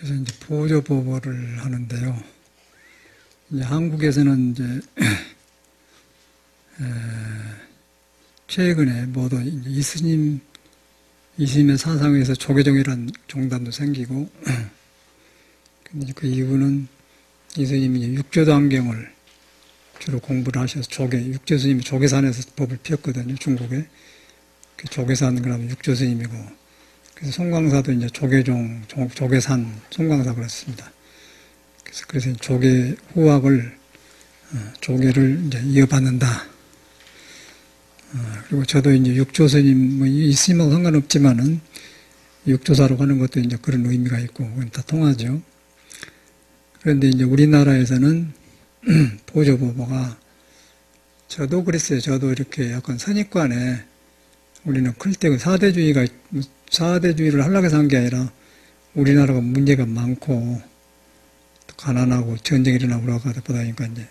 그래서 이제 보조법을 하는데요. 이제 한국에서는 이제 최근에 모두 이제 이스님의 사상에서 조계종이라는 종단도 생기고, 근데 그 이유는 이스님이 육조단경을 주로 공부를 하셔서 육조 스님이 조계산에서 법을 피웠거든요, 중국에. 그 조계산 그러면 육조 스님이고, 그래서 송광사도 이제 조계산, 송광사 그렇습니다. 그래서 조계 후학을, 조계를 이제 이어받는다. 그리고 저도 이제 육조 스님, 뭐, 있으면 상관없지만은, 육조사로 가는 것도 이제 그런 의미가 있고, 그건 다 통하죠. 그런데 이제 우리나라에서는 보조보보가, 저도 그랬어요. 저도 이렇게 약간 선입관에, 우리는 클 때 사대주의를 하려고 해서 한 게 아니라, 우리나라가 문제가 많고, 가난하고 전쟁이 일어나고 그러다 보니까 이제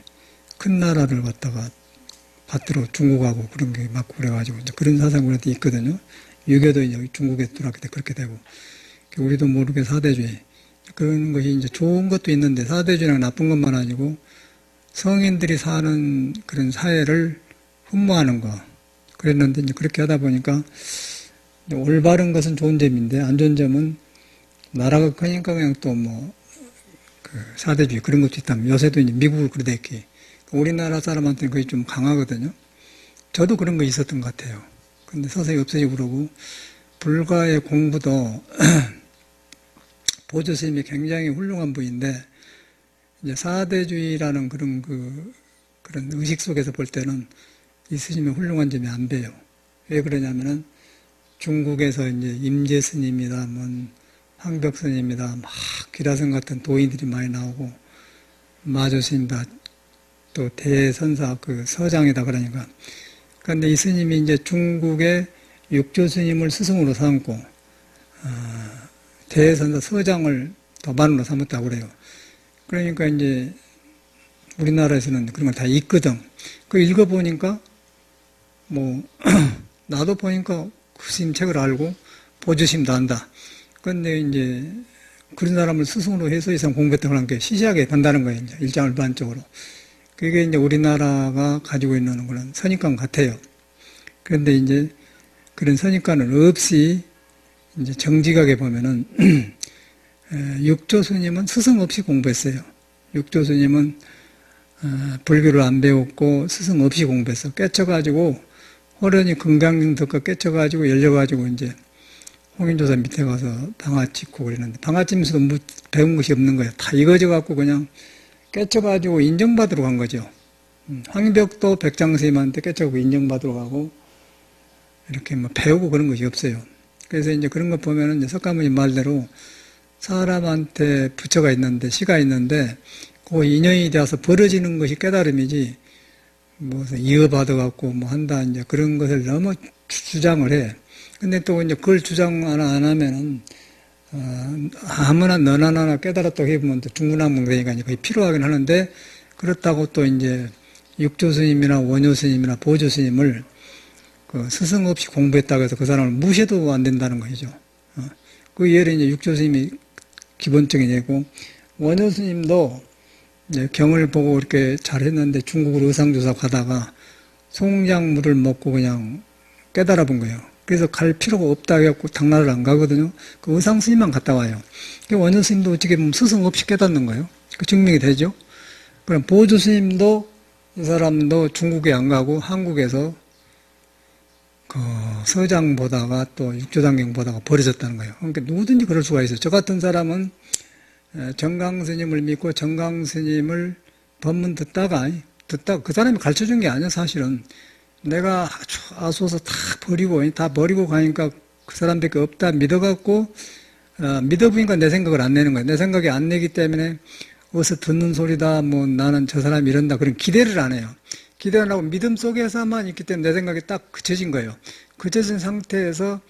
큰 나라를 갖다가 받들어 중국하고 그런 게 맞고 그래가지고 이제 그런 사상이 우리한테 있거든요. 유교도 이제 중국에 들어왔기 때문에 그렇게 되고, 우리도 모르게 사대주의. 그런 것이 이제 좋은 것도 있는데 사대주의랑 나쁜 것만 아니고 성인들이 사는 그런 사회를 흠모하는 거. 그랬는데 이제 그렇게 하다 보니까 올바른 것은 좋은 점인데 안 좋은 점은 나라가 크니까 그냥 또 뭐 사대주의 그런 것도 있다면 요새도 이제 미국을 그러댔기 우리나라 사람한테는 그게 좀 강하거든요. 저도 그런 거 있었던 것 같아요. 근데 서서히 없어지고 그러고 불가의 공부도 보조 스님이 굉장히 훌륭한 분인데 이제 사대주의라는 그런 의식 속에서 볼 때는 이 스님의 훌륭한 점이 안 배요. 왜 그러냐면은 중국에서 이제 임재 스님이다, 황벽 스님이다, 막 기라성 같은 도인들이 많이 나오고 마조 스님다, 또 대선사 서장이다 그러니까. 그런데 이 스님이 이제 중국의 육조 스님을 스승으로 삼고 대선사 서장을 도반으로 삼았다고 그래요. 그러니까 이제 우리나라에서는 그런 걸 다 있거든. 그 읽어보니까 나도 보니까 그 스님 책을 알고 보조심도 안다. 그런데 이제 그런 사람을 스승으로 해서 이상 공부했다고 하는 게 시시하게 된다는 거예요. 이제 일장을 반쪽으로. 그게 이제 우리나라가 가지고 있는 그런 선입관 같아요. 그런데 이제 그런 선입관은 없이 이제 정직하게 보면은 육조 스님은 스승 없이 공부했어요. 육조 스님은 불교를 안 배웠고 스승 없이 공부했어. 깨쳐가지고 호련히 금강경덕과 깨쳐가지고 열려가지고 이제 홍인조사 밑에 가서 방아 찍고 그랬는데 방아 찍면서도 배운 것이 없는 거예요. 다 이거져갖고 그냥 깨쳐가지고 인정받으러 간 거죠. 황벽도 백장스님한테 깨쳐가고 인정받으러 가고 이렇게 배우고 그런 것이 없어요. 그래서 이제 그런 거 보면은 이제 석가모니 말대로 사람한테 부처가 있는데 시가 있는데 그 인연이 되어서 벌어지는 것이 깨달음이지 무슨 이어받아갖고 한다 이제 그런 것을 너무 주장을 해. 근데 또 이제 그걸 주장 안 하면은 아무나 너나 나나 깨달았다고 해보면 또 중구난방되니까 거의 필요하긴 하는데 그렇다고 또 이제 육조 스님이나 원효 스님이나 보조 스님을 스승 없이 공부했다고 해서 그 사람을 무시해도 안 된다는 거죠. 그 예를 이제 육조 스님이 기본적인 예고 원효 스님도 이제 경을 보고 이렇게 잘했는데 중국으로 의상조사 가다가 송장물을 먹고 그냥 깨달아 본 거예요. 그래서 갈 필요가 없다 해갖고 당나라를 안 가거든요. 그 의상 스님만 갔다 와요. 그 원효 스님도 어떻게 보면 스승 없이 깨닫는 거예요. 그 증명이 되죠. 그럼 보조 스님도 이 사람도 중국에 안 가고 한국에서 서장 보다가 또 육조단경 보다가 버려졌다는 거예요. 그러니까 누구든지 그럴 수가 있어요. 저 같은 사람은 정강 스님을 믿고 정강 스님을 법문 듣다가 그 사람이 가르쳐 준 게 아니야, 사실은. 내가 아소서 다 버리고 가니까 그 사람밖에 없다 믿어갖고, 믿어보니까 내 생각을 안 내는 거야. 내 생각이 안 내기 때문에 어디서 듣는 소리다, 나는 저 사람이 이런다. 그런 기대를 안 해요. 기대 안 하고 믿음 속에서만 있기 때문에 내 생각이 딱 그쳐진 거예요. 그쳐진 상태에서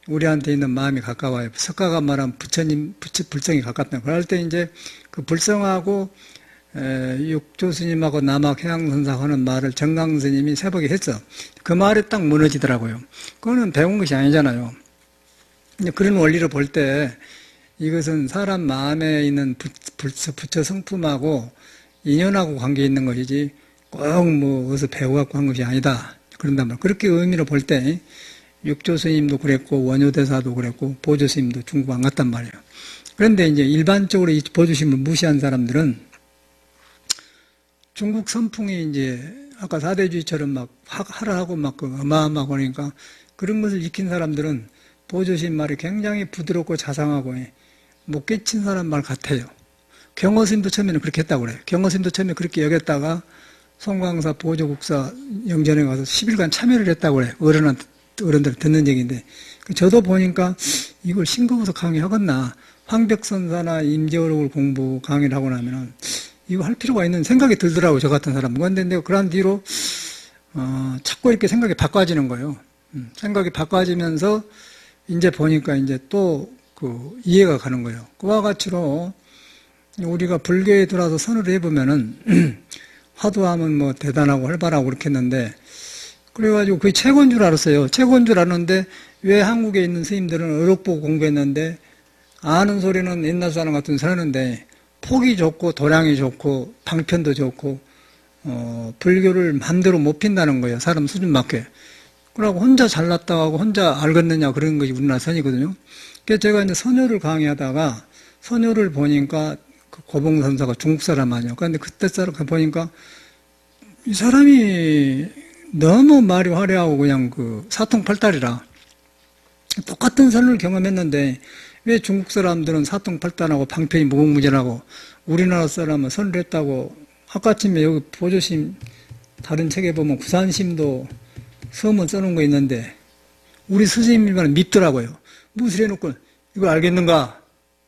우리한테 있는 마음이 가까워요. 석가가 말한 불성이 가깝다. 그럴 때 이제 그 불성하고 육조 스님하고 남학 해양선사 하는 말을 정강 스님이 세복이 했어. 그 말에 딱 무너지더라고요. 그거는 배운 것이 아니잖아요. 그런 원리를 볼 때 이것은 사람 마음에 있는 부처 성품하고 인연하고 관계 있는 것이지 꼭 뭐 어디서 배워갖고 한 것이 아니다. 그런단 말이에요. 그렇게 의미로 볼 때 육조 스님도 그랬고 원효대사도 그랬고 보조 스님도 중국 안 갔단 말이에요. 그런데 이제 일반적으로 이 보조 스님을 무시한 사람들은 중국 선풍이 이제 아까 사대주의처럼 막 하라 하고 막 어마어마하고 그러니까 그런 것을 익힌 사람들은 보조 스님 말이 굉장히 부드럽고 자상하고 못 깨친 사람 말 같아요. 경허스님도 처음에는 그렇게 했다고 그래요. 경허스님도 처음에 그렇게 여겼다가 송광사 보조국사 영전에 가서 10일간 참여를 했다고 그래요. 어른들 듣는 얘기인데 저도 보니까 이걸 싱거워서 강의하겠나. 황벽선사나 임재어록을 공부 강의를 하고 나면은 이거 할 필요가 있는 생각이 들더라고요. 저 같은 사람은. 그런데 내가 그런 뒤로 자꾸 이렇게 생각이 바꿔지는 거예요. 생각이 바꿔지면서 이제 보니까 이제 또 그 이해가 가는 거예요. 그와 같이로 우리가 불교에 들어와서 선을 해보면은 화두하면 뭐 대단하고 활발하고 그렇게 했는데 그래가지고 그게 최고인 줄 알았어요. 최고인 줄 알았는데 왜 한국에 있는 스님들은 어록 보고 공부했는데 아는 소리는 옛날 사람 같은 소리 하는데 폭이 좋고 도량이 좋고 방편도 좋고 불교를 마음대로 못 핀다는 거예요. 사람 수준 맞게. 그러고 혼자 잘났다고 하고 혼자 알겠느냐 그런 것이 우리나라 선이거든요. 그래서 제가 이제 선효를 강의하다가 선효를 보니까 그 고봉선사가 중국 사람 아니에요. 그런데 그때 사람 보니까 이 사람이 너무 말이 화려하고 그냥 그 사통팔달이라 똑같은 선을 경험했는데 왜 중국 사람들은 사통팔달하고 방편이 무궁무진하고 우리나라 사람은 선을 했다고 아까쯤에 여기 보조심 다른 책에 보면 구산심도 서문 써놓은 거 있는데 우리 스님들만 밉더라고요. 무술 해놓고 이거 알겠는가?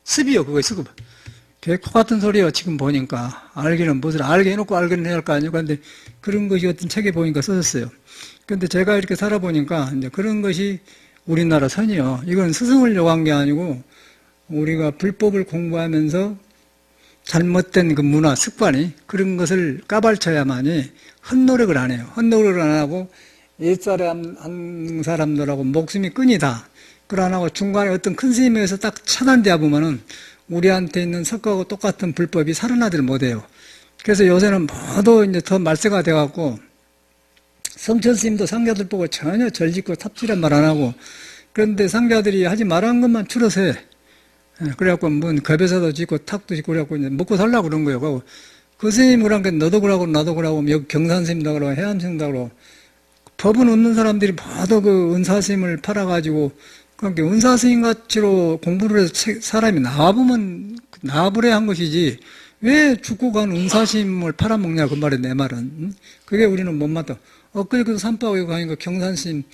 습이요 그거 쓰고 똑같은 소리요. 지금 보니까 알기는 무슨 알게 해놓고 알기는 해야 할 거 아니에요. 그런데 그런 것이 어떤 책에 보니까 써졌어요. 그런데 제가 이렇게 살아보니까 이제 그런 것이 우리나라 선이요. 이건 스승을 요구한 게 아니고 우리가 불법을 공부하면서 잘못된 그 문화, 습관이 그런 것을 까발쳐야만이 헛노력을 안 해요. 헛노력을 안 하고 옛사람 한 사람들하고 목숨이 끈이다. 그걸 안 하고 중간에 어떤 큰 스님에 의해서 딱 차단되어 보면은 우리한테 있는 석가하고 똑같은 불법이 살아나질 못해요. 그래서 요새는 모두 이제 더 말세가 돼갖고 성천 스님도 상자들 보고 전혀 절짓고 탑질한 말 안 하고 그런데 상자들이 하지 말한 것만 줄여서 해. 그래갖고 뭐 겁에서도 짓고 탁도 짓고 그래갖고 이제 먹고 살라고 그런 거예요. 그리고 그 스님 그런 게 너도 그러고 나도 그러고 여기 경산 스님도 그러고 해암 스님도 그러고 법은 없는 사람들이 모두 그 은사 스님을 팔아가지고 그러니까 은사 스님 같이로 공부를 해서 사람이 나와보면 나와보려 한 것이지 왜 죽고 간 은사 스님을 팔아먹냐 그 말이야 내 말은. 그게 우리는 못 맞다. 엊그제 산바위에 가니까 경산 스님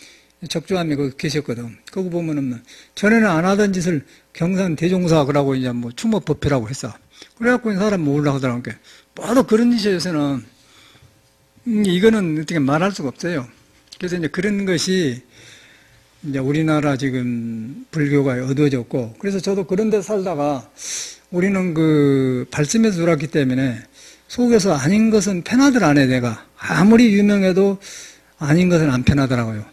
적조함이 거기 계셨거든. 거기 보면은 전에는 안 하던 짓을 경산 대종사 그러고 이제 뭐 추모법회라고 했어. 그래갖고 사람 뭐 올라가더라고. 모두 그런 짓이 요새는 이거는 어떻게 말할 수가 없어요. 그래서 이제 그런 것이 이제 우리나라 지금 불교가 어두워졌고, 그래서 저도 그런 데 살다가 우리는 그 발심에서 들어왔기 때문에 속에서 아닌 것은 편하들 안 해, 내가. 아무리 유명해도 아닌 것은 안 편하더라고요.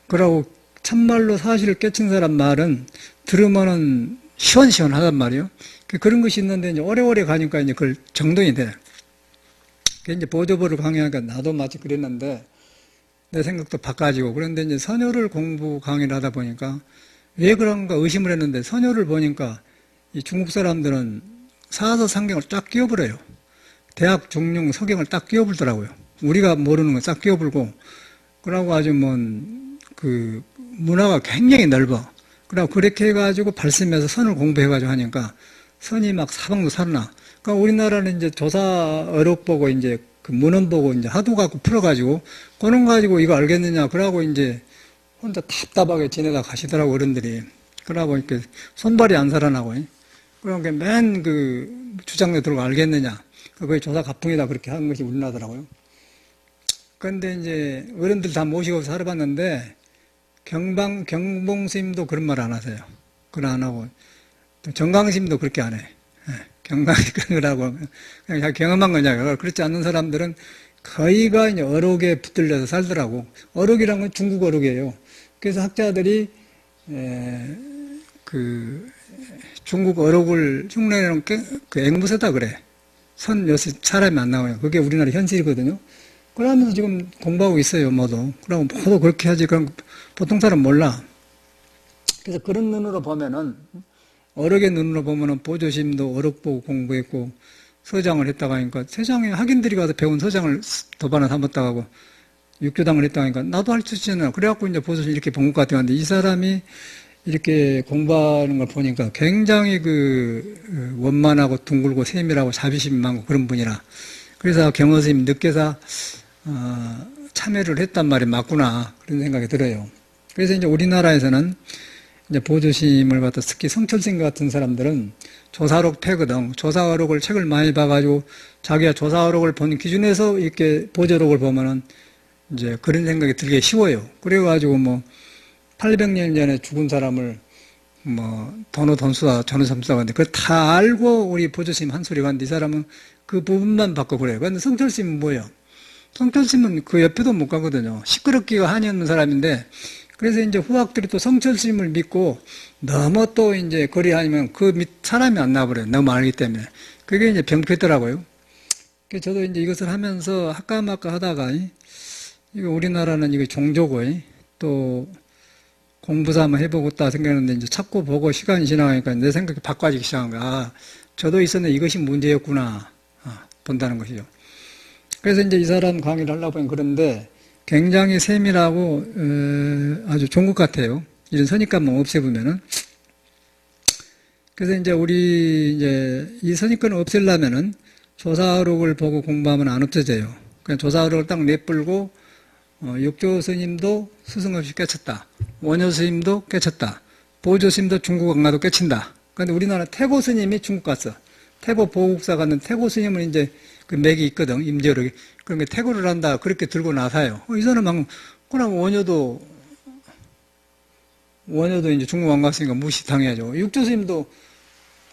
그러고 참말로 사실을 깨친 사람 말은 들으면은 시원시원하단 말이에요. 그런 것이 있는데 이제 오래오래 가니까 이제 그걸 정돈이 돼. 이제 보조보를 강의하니까 나도 마치 그랬는데 내 생각도 바꿔지고 그런데 이제 선효를 공부 강의를 하다 보니까 왜 그런가 의심을 했는데 선효를 보니까 이 중국 사람들은 사서 상경을 쫙 끼워버려요. 대학 중용 서경을 딱 끼워불더라고요. 우리가 모르는 거 딱 끼워불고 그러고 아주 그 문화가 굉장히 넓어. 그러고 그렇게 해가지고 발심해서 선을 공부해가지고 하니까 선이 막 사방도 살아나. 그러니까 우리나라는 이제 조사 어록 보고 이제 그 문헌 보고 이제 하도 갖고 풀어가지고 그런 가지고 이거 알겠느냐. 그러고 이제 혼자 답답하게 지내다 가시더라고 어른들이. 그러고 이렇게 손발이 안 살아나고. 그러니까 맨 그 주장내 들고 알겠느냐. 그게 조사 가풍이다 그렇게 하는 것이 우리나라더라고요. 그런데 이제 어른들 다 모시고 살아봤는데 경봉스님도 그런 말 안 하세요. 그걸 안 하고 또 정강스님도 그렇게 안 해. 경강이 그런 거라고 그냥 자기 경험한 거냐. 그렇지 않는 사람들은 거의가 이제 어록에 붙들려서 살더라고. 어록이란 건 중국 어록이에요. 그래서 학자들이 그 중국 어록을 흉내내는 그 앵무새다 그래. 선 요새 사람이 안 나와요. 그게 우리나라 현실이거든요. 그러면서 지금 공부하고 있어요, 모두. 그러면 모두 그렇게 하지. 그럼 보통 사람 몰라. 그래서 그런 눈으로 보면은, 어록의 눈으로 보면은 보조심도 어록 보고 공부했고, 서장을 했다가 하니까, 세상에 학인들이 가서 배운 서장을 도반을 삼았다가 하고, 육교당을 했다가 하니까, 나도 할 수 있잖아. 그래갖고 이제 보조심 이렇게 본 것 같아요. 근데 이 사람이 이렇게 공부하는 걸 보니까 굉장히 원만하고 둥글고 세밀하고 자비심이 많고 그런 분이라. 그래서 경허스님 늦게서, 참여를 했단 말이 맞구나. 그런 생각이 들어요. 그래서 이제 우리나라에서는 이제 보조심을 갖다 특히 성철생 같은 사람들은 조사록 패거든. 조사록을 책을 많이 봐가지고 자기가 조사록을 본 기준에서 이렇게 보조록을 보면은 이제 그런 생각이 들기 쉬워요. 그래가지고 800년 전에 죽은 사람을 돈수다, 전우삼수다 하는데 그걸 다 알고 우리 보조심 한 소리가 하는데 이 사람은 그 부분만 받고 그래요. 그런데 성철심은 뭐예요? 성철심은 그 옆에도 못 가거든요. 시끄럽기가 한이 없는 사람인데 그래서 이제 후학들이 또 성철심을 믿고 너무 또 이제 거리하면 사람이 안 나와버려요. 너무 알기 때문에. 그게 이제 병폐더라고요. 그래서 저도 이제 이것을 하면서 할까말까 하다가 이거 우리나라는 이거 종교고 또 공부사 한번 해보고 있다 생각했는데 이제 찾고 보고 시간이 지나가니까 내 생각이 바꿔지기 시작한 거야. 저도 있었는데 이것이 문제였구나. 본다는 것이죠. 그래서 이제 이 사람 강의를 하려고 보니 그런데 굉장히 세밀하고 아주 좋은 것 같아요. 이런 선입관만 없애보면은. 그래서 이제 이 선입관을 없애려면은 조사록을 보고 공부하면 안 없어져요. 그냥 조사록을 딱 내뿔고 육조 스님도 스승 없이 깨쳤다. 원효 스님도 깨쳤다. 보조 스님도 중국 안 가도 깨친다. 그런데 우리나라 태고 스님이 중국 갔어. 태고 보국사 갔는데 태고 스님은 이제 그 맥이 있거든, 임재력이. 그러니까 태고를 한다. 그렇게 들고 나사요. 이 사람은 그럼 원효도 이제 중국 안 갔으니까 무시당해야죠. 육조 스님도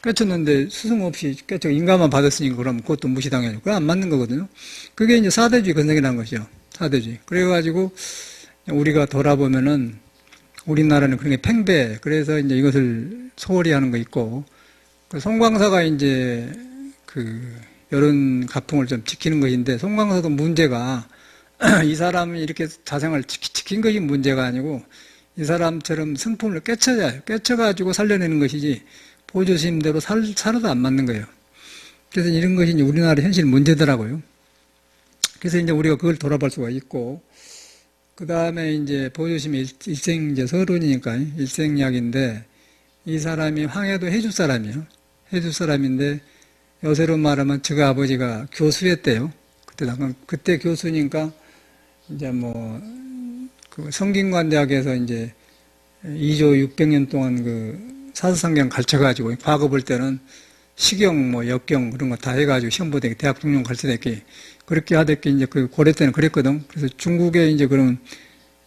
깨쳤는데 스승 없이 깨쳐 인가만 받았으니까 그럼 그것도 무시당해야죠. 그게 안 맞는 거거든요. 그게 이제 사대주의 건성이라는 것이죠. 사대주의. 그래가지고 우리가 돌아보면은 우리나라는 그런 게 팽배. 그래서 이제 이것을 소홀히 하는 거 있고, 송광사가 이제 이런 가풍을 좀 지키는 것인데, 송광사도 문제가 이 사람이 이렇게 자생을 지킨 것이 문제가 아니고, 이 사람처럼 성품을 깨쳐가지고 살려내는 것이지, 보조심대로 살아도 안 맞는 거예요. 그래서 이런 것이 이제 우리나라 현실 문제더라고요. 그래서 이제 우리가 그걸 돌아볼 수가 있고, 그 다음에 이제 보조심이 일생 이제 서론이니까 일생약인데, 이 사람이 황해도 해주 사람이에요. 해주 사람인데, 요새로 말하면 저가 아버지가 교수였대요. 그때 교수니까, 이제 그 성균관대학에서 이제 2조 600년 동안 사서상경 가르쳐가지고, 과거 볼 때는 시경, 역경 그런 거 다 해가지고 시험 보대기, 대학 중용 가르쳐댔기, 그렇게 하댔기 이제 고려 때는 그랬거든. 그래서 중국에 이제 그런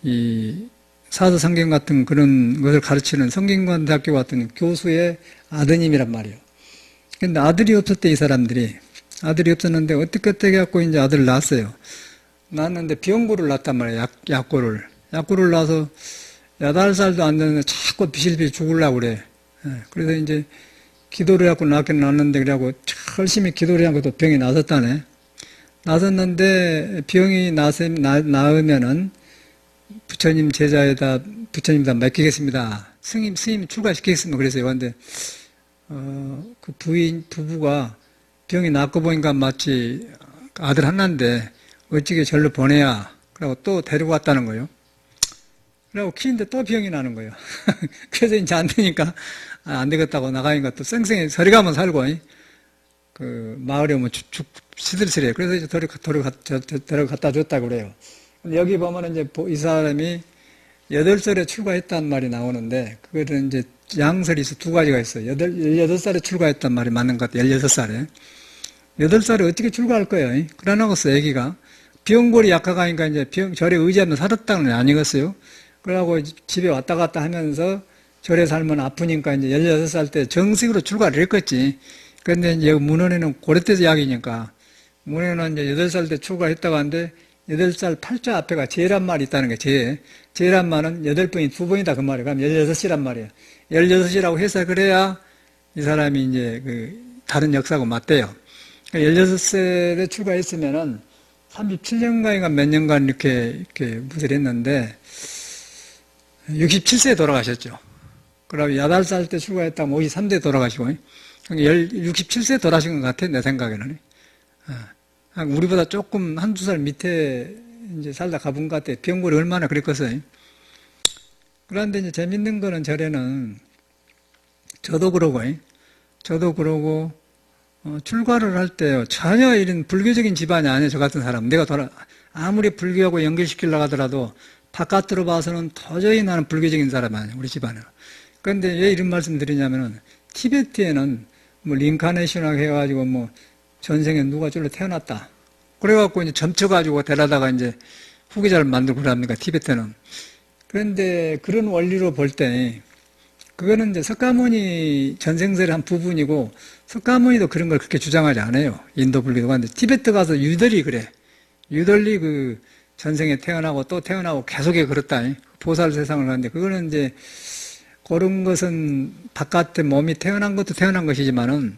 이 사서상경 같은 그런 것을 가르치는 성균관대학교 같은 교수의 아드님이란 말이에요. 근데 아들이 없었대, 이 사람들이. 아들이 없었는데 어떻게 해갖고 이제 아들을 낳았어요. 낳았는데 병고를 낳았단 말이에요. 약고를. 약고를 낳아서 8살도 안 됐는데 자꾸 비실비실 죽으려고 그래. 그래서 이제 기도를 해갖고 낳긴 낳았는데 그래갖고 열심히 기도를 하고 또 병이 나섰다네. 나섰는데 병이 나으면은 부처님 제자에다 부처님다 맡기겠습니다. 스님 출가시키겠습니다. 그래서요. 근데 그 부부가 병이 낫고 보니까 마치 아들 하나인데 어찌게 절로 보내야. 그러고 또 데리고 왔다는 거예요. 그러고 키는데 또 병이 나는 거예요. 그래서 이제 안 되니까 안 되겠다고 나가니까 또 쌩쌩히 서리 가면 살고 마을에 오면 시들시래. 그래서 이제 데려갔다 줬다고 그래요. 근데 여기 보면 이제 이 사람이 8살에 출가했단 말이 나오는데, 그거는 이제 양설이 있어, 2가지가 있어요. 18살에 출가했단 말이 맞는 것 같아요. 16살에. 8살에 어떻게 출가할 거예요? 그러나고서 애기가. 병골이 약하가니까 이제 절에 의지하면 살았다는 게 아니겠어요? 그러고 집에 왔다 갔다 하면서 절에 살면 아프니까 이제 16살 때 정식으로 출가를 했겠지. 그런데 이제 문헌에는 고려때 약이니까, 문헌에는 이제 8살 때 출가했다고 하는데, 8살 8자 앞에가 제란 말이 있다는 거예요. 제란 말은 8번이 2번이다 그 말이에요. 그럼 16이란 말이에요. 16이라고 해서 그래야 이 사람이 이제 다른 역사하고 맞대요. 16살에 출가했으면은 37년간인가 몇 년간 이렇게 무술 했는데 67세에 돌아가셨죠. 그러면 8살 때 출가했다면 53대 돌아가시고 67세 돌아가신 것 같아, 내 생각에는. 우리보다 조금 한두 살 밑에 이제 살다 가본 것 같아. 병골이 얼마나 그랬겠어요. 그런데 이제 재밌는 거는 절에는 저도 그러고 출가를 할 때요, 전혀 이런 불교적인 집안이 아니에요. 저 같은 사람. 아무리 불교하고 연결시키려고 하더라도 바깥으로 봐서는 도저히 나는 불교적인 사람이 아니에요. 우리 집안은. 그런데 왜 이런 말씀 드리냐면은 티베트에는 뭐 링카네이션하고 해가지고 뭐 전생에 누가 저로 태어났다. 그래갖고 이제 점쳐가지고 데려다가 이제 후계자를 만들고 그럽니까, 티베트는. 그런데 그런 원리로 볼 때, 그거는 이제 석가모니 전생설의 한 부분이고, 석가모니도 그런 걸 그렇게 주장하지 않아요. 인도 불교도. 근데 티베트 가서 유달리 그래. 유달리 전생에 태어나고 또 태어나고 계속해 그렇다. 보살 세상을 가는데, 그거는 이제 그런 것은 바깥에 몸이 태어난 것도 태어난 것이지만은,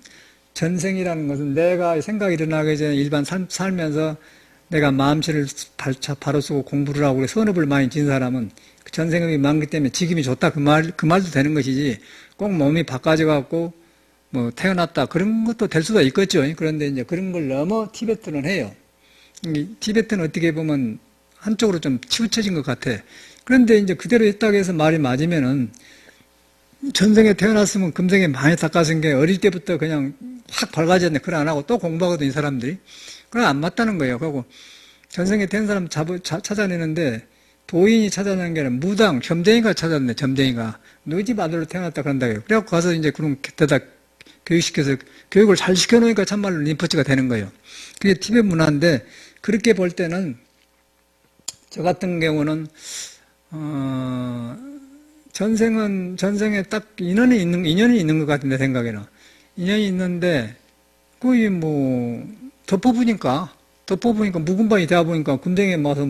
전생이라는 것은 내가 생각이 일어나기 전에 일반 살면서 내가 마음씨를 바로 쓰고 공부를 하고 선업을 많이 진 사람은 전생업이 많기 때문에 지금이 좋다 그 말도 되는 것이지, 꼭 몸이 바꿔져갖고 뭐 태어났다 그런 것도 될 수도 있겠죠. 그런데 이제 그런 걸 넘어 티베트는 해요. 티베트는 어떻게 보면 한쪽으로 좀 치우쳐진 것 같아. 그런데 이제 그대로 했다고 해서 말이 맞으면은, 전생에 태어났으면 금생에 많이 닦아쓴 게 어릴 때부터 그냥 확 밝아졌네. 그래 안 하고 또 공부하거든, 이 사람들이. 그래 안 맞다는 거예요. 그리고 전생에 태어난 사람 찾아내는데 도인이 찾아내는 게 아니라 무당, 점쟁이가 찾아냈네. 점쟁이가 너희 집 아들로 태어났다 그런다. 그래갖고 가서 이제 그런 데다 교육시켜서 교육을 잘 시켜놓으니까 참말로 림퍼치가 되는 거예요. 그게 티베트 문화인데, 그렇게 볼 때는 저 같은 경우는 전생에 딱 인연이 있는 것 같은데, 생각에는. 인연이 있는데, 거의 덮어보니까, 묵은방이 되어 보니까, 금생에 와서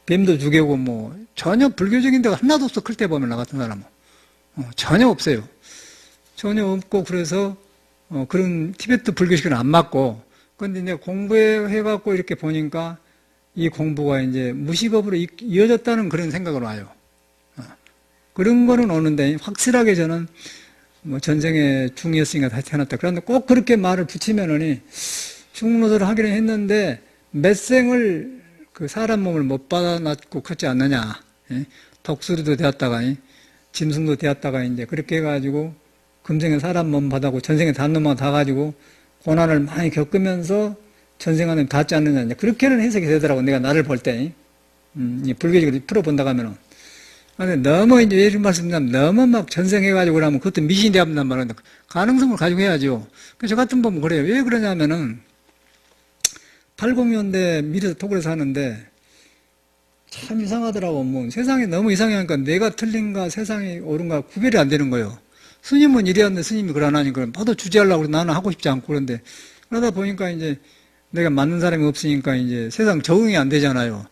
뱀도 죽이고 전혀 불교적인 데가 하나도 없어, 클 때 보면, 나 같은 사람은. 전혀 없어요. 전혀 없고, 그래서, 그런 티베트 불교식은 안 맞고, 근데 이제 공부해갖고 이렇게 보니까, 이 공부가 이제 무식업으로 이어졌다는 그런 생각으로 와요. 그런 거는 오는데, 확실하게 저는 전생에 중이었으니까 다시 태어났다. 그런데 꼭 그렇게 말을 붙이면은 중노도를 하기는 했는데, 몇 생을 사람 몸을 못 받아놨고 컸지 않느냐. 독수리도 되었다가, 짐승도 되었다가 이제 그렇게 해가지고, 금생에 사람 몸 받아고 전생에 단 놈만 다 가지고 고난을 많이 겪으면서 전생 안에 닿지 않느냐. 그렇게는 해석이 되더라고. 내가 나를 볼 때. 이 불교적으로 풀어본다고 하면은. 근데 너무 이제 이런 말씀드리면 너무 막 전생해가지고 그러면 그것도 미신이 되었단 말은 가능성을 가지고 해야죠. 저 같은 보면 그래요. 왜 그러냐면은 80년대 미래에서 토굴에 사는데 참 이상하더라고. 세상이 너무 이상하니까 내가 틀린가 세상이 옳은가 구별이 안 되는 거예요. 스님은 이래왔는데 스님이 그러나니까 모두 주제하려고 그래. 나는 하고 싶지 않고. 그런데 그러다 보니까 이제 내가 맞는 사람이 없으니까 이제 세상 적응이 안 되잖아요.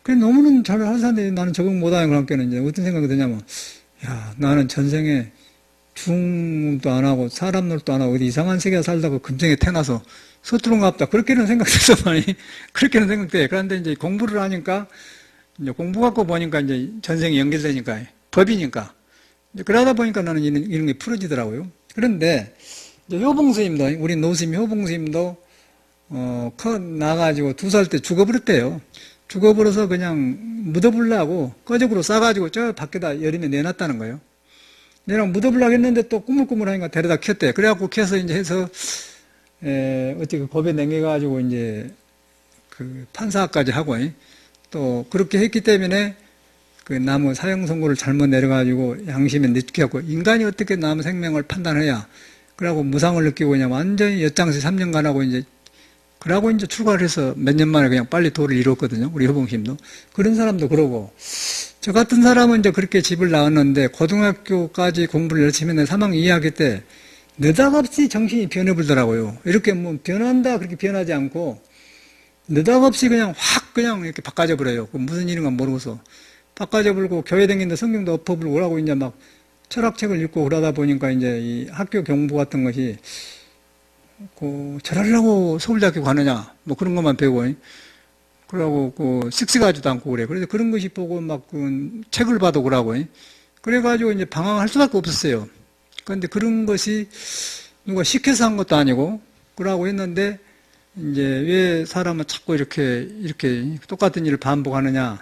그래, 너무는 잘 하는데 나는 적응 못하는 그런 게는 이제 어떤 생각이 드냐면, 야, 나는 전생에 중도 안 하고 사람 놀도 안 하고 어디 이상한 세계에 살다가 금생에 태어나서 서투른가 보다. 그렇게는 생각돼서 많이, 그렇게는 생각돼. 그런데 이제 공부를 하니까, 이제 공부 갖고 보니까 이제 전생이 연결되니까, 법이니까. 이제 그러다 보니까 나는 이런 게 풀어지더라고요. 그런데, 이제 효봉스님도, 우리 노스님 효봉스님도, 나가지고 2살 때 죽어버렸대요. 죽어버려서 그냥 묻어불라고 꺼적으로 싸가지고 저 밖에다 여름에 내놨다는 거예요. 내랑 묻어불라고 했는데 또 꾸물꾸물하니까 데려다 켰대. 그래갖고 켜서 이제 해서, 어떻게 법에 남겨가지고 이제 그 판사까지 하고, 또 그렇게 했기 때문에 그 나무 사형 선고를 잘못 내려가지고 양심에 늦게하고 인간이 어떻게 나무 생명을 판단해야 그러고 무상을 느끼고 그냥 완전히 엿장수 3년간 하고 이제 그러고 이제 출가를 해서 몇 년 만에 그냥 빨리 도를 이뤘거든요. 우리 효봉심도. 그런 사람도 그러고. 저 같은 사람은 이제 그렇게 집을 나왔는데 고등학교까지 공부를 열심히 했는데 3학년 2학기 때 느닷없이 정신이 변해버리더라고요. 이렇게 변한다 그렇게 변하지 않고 느닷없이 그냥 확 그냥 이렇게 바꿔져 버려요. 무슨 일인가 모르고서. 바꿔져 버리고 교회 다니는데 성경도 엎어버리고 오라고 이제 막 철학책을 읽고 그러다 보니까 이제 이 학교 경부 같은 것이 잘하려고 서울대학교 가느냐 뭐 그런 것만 배우고 그러고 씩씩하지도 않고 그래. 그래서 그런 것이 보고 막 책을 봐도 그러고 그래가지고 이제 방황할 수밖에 없었어요. 그런데 그런 것이 누가 시켜서 한 것도 아니고 그러고 했는데 이제 왜 사람은 자꾸 이렇게 똑같은 일을 반복하느냐.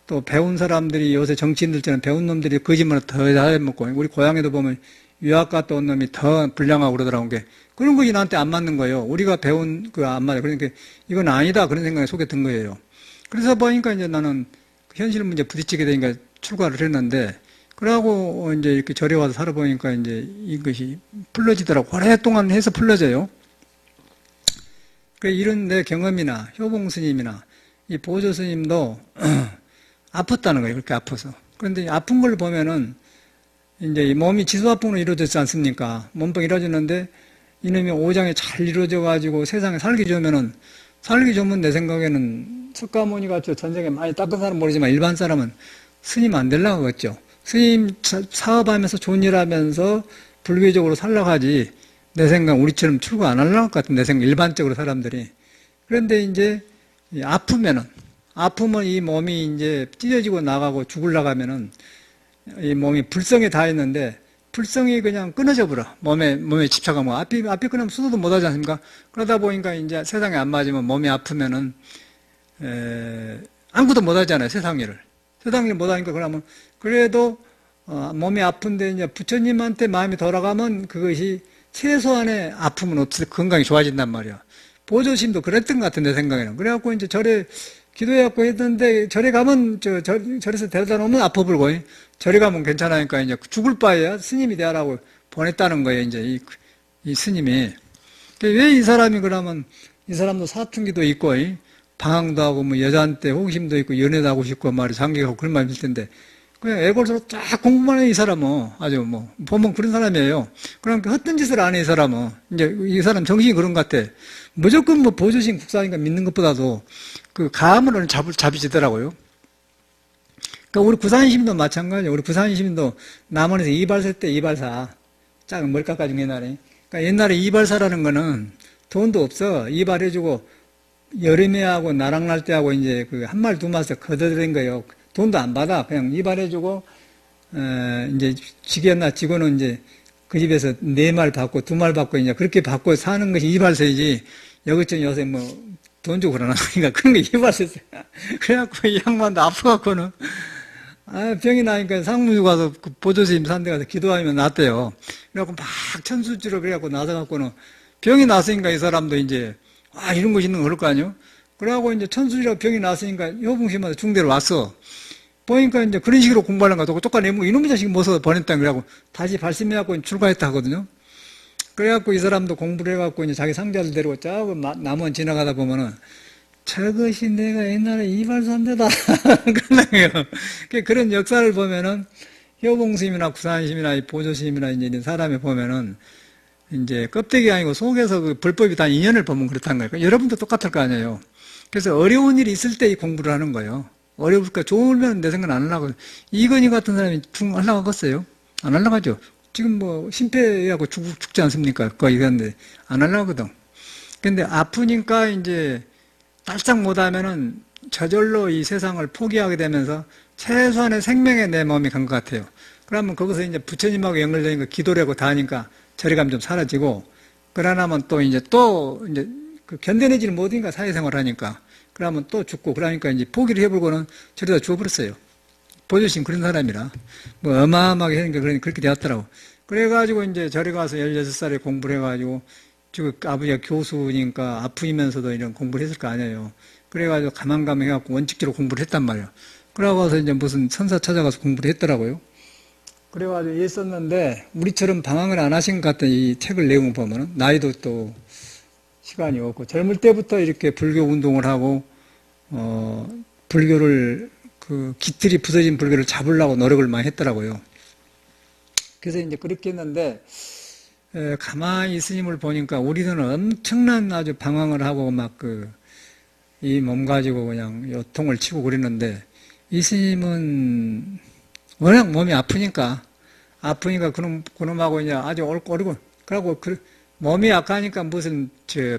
또 배운 사람들이 요새 정치인들처럼 배운 놈들이 거짓말을 더 해먹고 우리 고향에도 보면 유학 갔다 온 놈이 더 불량하고 그러더라고. 게 그런 것이 나한테 안 맞는 거예요. 우리가 배운 안 맞아요. 그러니까 이건 아니다 그런 생각에 속에 든 거예요. 그래서 보니까 이제 나는 현실 문제 부딪히게 되니까 출가를 했는데 그러고 이제 이렇게 절에 와서 살아보니까 이제 이것이 풀러지더라고. 오랫동안 해서 풀러져요. 이런 내 경험이나 효봉 스님이나 이 보조 스님도 아팠다는 거예요. 그렇게 아파서. 그런데 아픈 걸 보면은 이제 이 몸이 지수화풍으로 이루어졌지 않습니까? 몸빵 이루어졌는데 이놈이 오장이 잘 이루어져 가지고 세상에 살기 좋으면은 살기 좋으면 내 생각에는 석가모니 같이 전생에 많이 닦은 사람은 모르지만 일반 사람은 스님 안 되려고 하겠죠. 스님 사업하면서 좋은 일 하면서 불교적으로 살려고 하지 내 생각 우리처럼 출가 안 하려고 할 것 같은 내 생각 일반적으로 사람들이. 그런데 이제 아프면 이 몸이 이제 찢어지고 나가고 죽으려고 하면은 이 몸이 불성에 다 있는데 불성이 그냥 끊어져 버려. 몸에 집착하면 앞이 끊으면 수도도 못 하지 않습니까? 그러다 보니까 이제 세상에 안 맞으면 몸이 아프면은 아무것도 못 하잖아요. 세상 일을 못 하니까 그러면 그래도 몸이 아픈데 이제 부처님한테 마음이 돌아가면 그것이 최소한의 아픔은 없어서 건강이 좋아진단 말이야. 보조심도 그랬던 것 같은데 생각에는. 그래갖고 이제 절에 기도해갖고 했는데 절에 가면 절에서 데려다 놓으면 아파 불고 절에 가면 괜찮으니까 이제 죽을 바에야 스님이 되라고 보냈다는 거예요. 이제 이 스님이. 왜 이 사람이 그러면 이 사람도 사춘기도 있고 방황도 하고 뭐 여자한테 호기심도 있고 연애도 하고 싶고 말이 장기하고 그런 말이 있을 텐데 그냥 애골수로 쫙 공부만 해 이 사람은 아주 뭐 보면 그런 사람이에요. 그러니까 헛된 짓을 안 해 이 사람은. 이제 이 사람 정신이 그런 것 같아. 무조건 뭐 보조신 국사니까 믿는 것보다도 그 감을 잡히지더라고요. 그러니까 우리 구산심도 마찬가지예요. 우리 구산심도 남원에서 이발사 때 이발사 작은 머리 깎아준 옛날에. 그러니까 옛날에 이발사라는 거는 돈도 없어. 이발해주고 여름에 하고 나랑 날 때 하고 이제 그 한 말 두 말씩 거둬들인 거예요. 돈도 안 받아. 그냥 이발해주고 이제 직원은 이제 그 집에서 4말 받고 2말 받고 이제 그렇게 받고 사는 것이 이발사이지. 여기저기 요새 뭐 돈 주고 그러나. 그러니까 그런 게 이발사였어요. 그래갖고 이 양반도 아파갖고는 병이 나니까 상무주 가서 그 보조스님 산데 가서 기도하면 낫대요. 그래갖고 막 천수지로 그래갖고 나서갖고는 병이 났으니까 이 사람도 이제 이런 것이 있는 거 그럴 거 아니에요? 그래갖고 이제 천수지로 병이 났으니까 효봉심한테 중대로 왔어. 보니까 이제 그런 식으로 공부하는 거 똑같네. 이놈의 자식이 못서 보냈다. 그래갖고 다시 발심해갖고 출가했다 하거든요. 그래갖고 이 사람도 공부를 해갖고 이제 자기 상자를 데리고 저 남원 지나가다 보면은 저것이 내가 옛날에 이발사인데다. 그런 거예요. 그런 역사를 보면은 효봉스님이나 구산심이나 보조심이나 이제 이런 사람이 보면은 이제 껍데기 아니고 속에서 그 불법이 단 인연을 보면 그렇다는 거예요. 그러니까 여러분도 똑같을 거 아니에요. 그래서 어려운 일이 있을 때 이 공부를 하는 거예요. 어려울까 좋으면 내 생각은 안 하려고. 이건희 같은 사람이 하려고 하겠어요? 안 하려고 하죠. 지금 뭐 심폐하고 죽지 않습니까? 거의 그런데 안 하려고 하거든. 근데 아프니까 이제 딸싹 못하면은 저절로 이 세상을 포기하게 되면서 최소한의 생명에 내 마음이 간 것 같아요. 그러면 거기서 이제 부처님하고 연결되니까 기도를 하고 다 하니까 저리감 좀 사라지고, 그러나면 또 이제 그 견뎌내지를 못하니까 사회생활 하니까. 그러면 또 죽고, 그러니까 이제 포기를 해보고는 저리다 죽어버렸어요. 보조신 그런 사람이라. 뭐 어마어마하게 하니까 그렇게 되었더라고. 그래가지고 이제 저리 가서 16살에 공부를 해가지고, 지금 아버지가 교수니까 아프면서도 이런 공부를 했을 거 아니에요. 그래가지고 가만가만 해갖고 원칙적으로 공부를 했단 말이에요. 그러고서 이제 무슨 선사 찾아가서 공부를 했더라고요. 그래가지고 했었는데, 우리처럼 방황을 안 하신 것 같은 이 책을 내용을 보면은, 나이도 또 시간이 없고, 젊을 때부터 이렇게 불교 운동을 하고, 불교를, 깃들이 부서진 불교를 잡으려고 노력을 많이 했더라고요. 그래서 이제 그렇게 했는데, 가만히 스님을 보니까 우리는 엄청난 아주 방황을 하고 이 몸 가지고 그냥 요통을 치고 그랬는데, 이 스님은 워낙 몸이 아프니까 아프니까 그놈하고 이제 아주 옳고, 그러고 몸이 약하니까 무슨,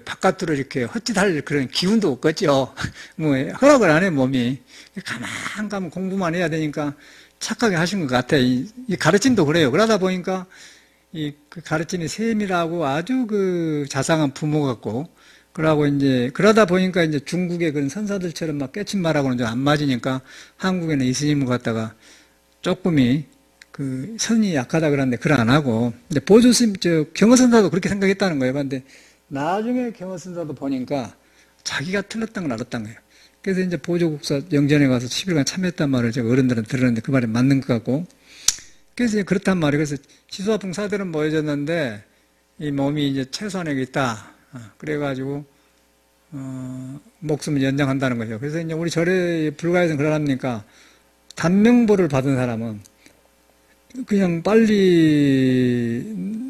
바깥으로 이렇게 헛짓할 그런 기운도 없겠죠. 뭐, 허락을 안 해, 몸이. 가만 공부만 해야 되니까 착하게 하신 것 같아. 이 가르침도 그래요. 그러다 보니까, 그 가르침이 세밀하고 아주 자상한 부모 같고, 그러다 보니까 이제 중국의 그런 선사들처럼 막 깨친 말하고는 좀 안 맞으니까 한국에는 이 스님을 갖다가 조금이 선이 약하다 그러는데 그걸 안 하고, 이제 보조스님, 경허선사도 그렇게 생각했다는 거예요. 근데 나중에 경허선사도 보니까 자기가 틀렸던 걸 알았던 거예요. 그래서 이제 보조국사 영전에 가서 10일간 참여했단 말을 제가 어른들은 들었는데 그 말이 맞는 것 같고, 그래서 이제 그렇단 말이에요. 그래서 지수화풍 사들은 모여졌는데 이 몸이 이제 최소한에 있다. 그래가지고, 목숨을 연장한다는 거죠. 그래서 이제 우리 절에 불가에서는 그러랍니까? 단명보를 받은 사람은, 그냥 빨리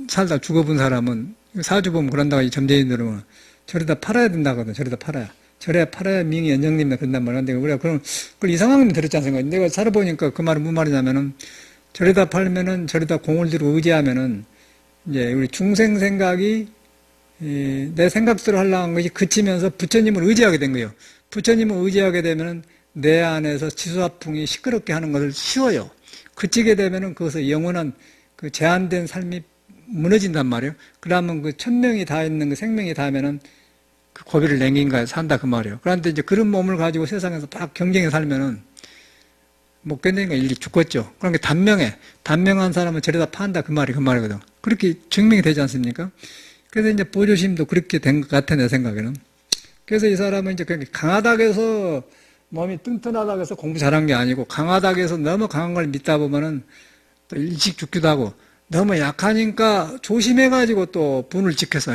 살다 죽어본 사람은, 사주보면 그런다고 이 점쟁이들은 절에다 팔아야 된다거든. 절에다 팔아야. 절에 팔아야 명이 연장된다. 그런단 말이야. 근데 우리가 그걸 이상하게 들었지 않습니까? 내가 살아보니까 그 말은 무슨 말이냐면은, 절에다 팔면은, 절에다 공을 들고 의지하면은, 이제 우리 중생 생각이 내 생각대로 하려는 것이 그치면서 부처님을 의지하게 된 거예요. 부처님을 의지하게 되면 내 안에서 지수화풍이 시끄럽게 하는 것을 쉬워요. 그치게 되면 그것을 영원한 제한된 삶이 무너진단 말이에요. 그러면 1000명이 다 있는 그 생명이 닿으면은 그 고비를 냉긴가에 산다 그 말이에요. 그런데 이제 그런 몸을 가지고 세상에서 막 경쟁해 살면은 못 견디니까 일일이 죽겠죠. 그러니까 단명한 사람은 저래다 판다 그 말이거든. 그렇게 증명이 되지 않습니까? 그래서 이제 보조심도 그렇게 된 것 같아, 내 생각에는. 그래서 이 사람은 이제 강하다고 해서 몸이 튼튼하다고 해서 공부 잘한 게 아니고, 강하다고 해서 너무 강한 걸 믿다 보면은 또 일찍 죽기도 하고, 너무 약하니까 조심해가지고 또 분을 지켜서,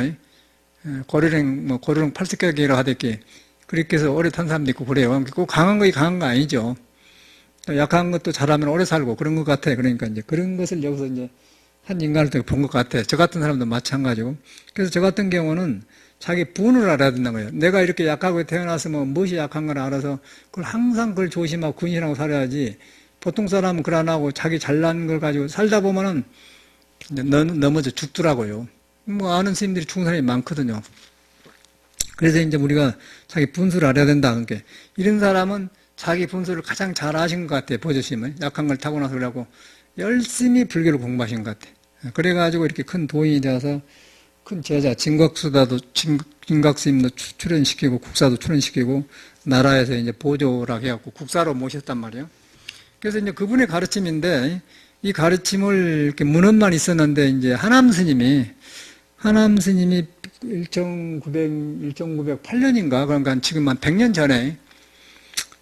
고르릉 8석격이라고 하듯이, 그렇게 해서 오래 탄 사람도 있고 그래요. 꼭 강한 거 아니죠. 또 약한 것도 잘하면 오래 살고 그런 것 같아. 그러니까 이제 그런 것을 여기서 이제 한 인간을 통해 본 것 같아. 저 같은 사람도 마찬가지고. 그래서 저 같은 경우는 자기 분을 알아야 된다는 거예요. 내가 이렇게 약하고 태어났으면 무엇이 약한 걸 알아서 그걸 항상 그걸 조심하고 근신하고 살아야지. 보통 사람은 그걸 안 하고 자기 잘난 걸 가지고 살다 보면은 넘어져 죽더라고요. 뭐 아는 스님들이 죽은 사람이 많거든요. 그래서 이제 우리가 자기 분수를 알아야 된다. 그러니까 이런 사람은 자기 분수를 가장 잘 아신 것 같아요. 보조심을. 약한 걸 타고나서 그러고 열심히 불교를 공부하신 것 같아요. 그래가지고 이렇게 큰 도인이 되어서 큰 제자, 진각스님도 출연시키고, 국사도 출연시키고, 나라에서 이제 보조라고 해갖고 국사로 모셨단 말이에요. 그래서 이제 그분의 가르침인데, 이 가르침을 이렇게 문헌만 있었는데, 이제 하남 스님이 1908년인가, 그러니까 지금 한 100년 전에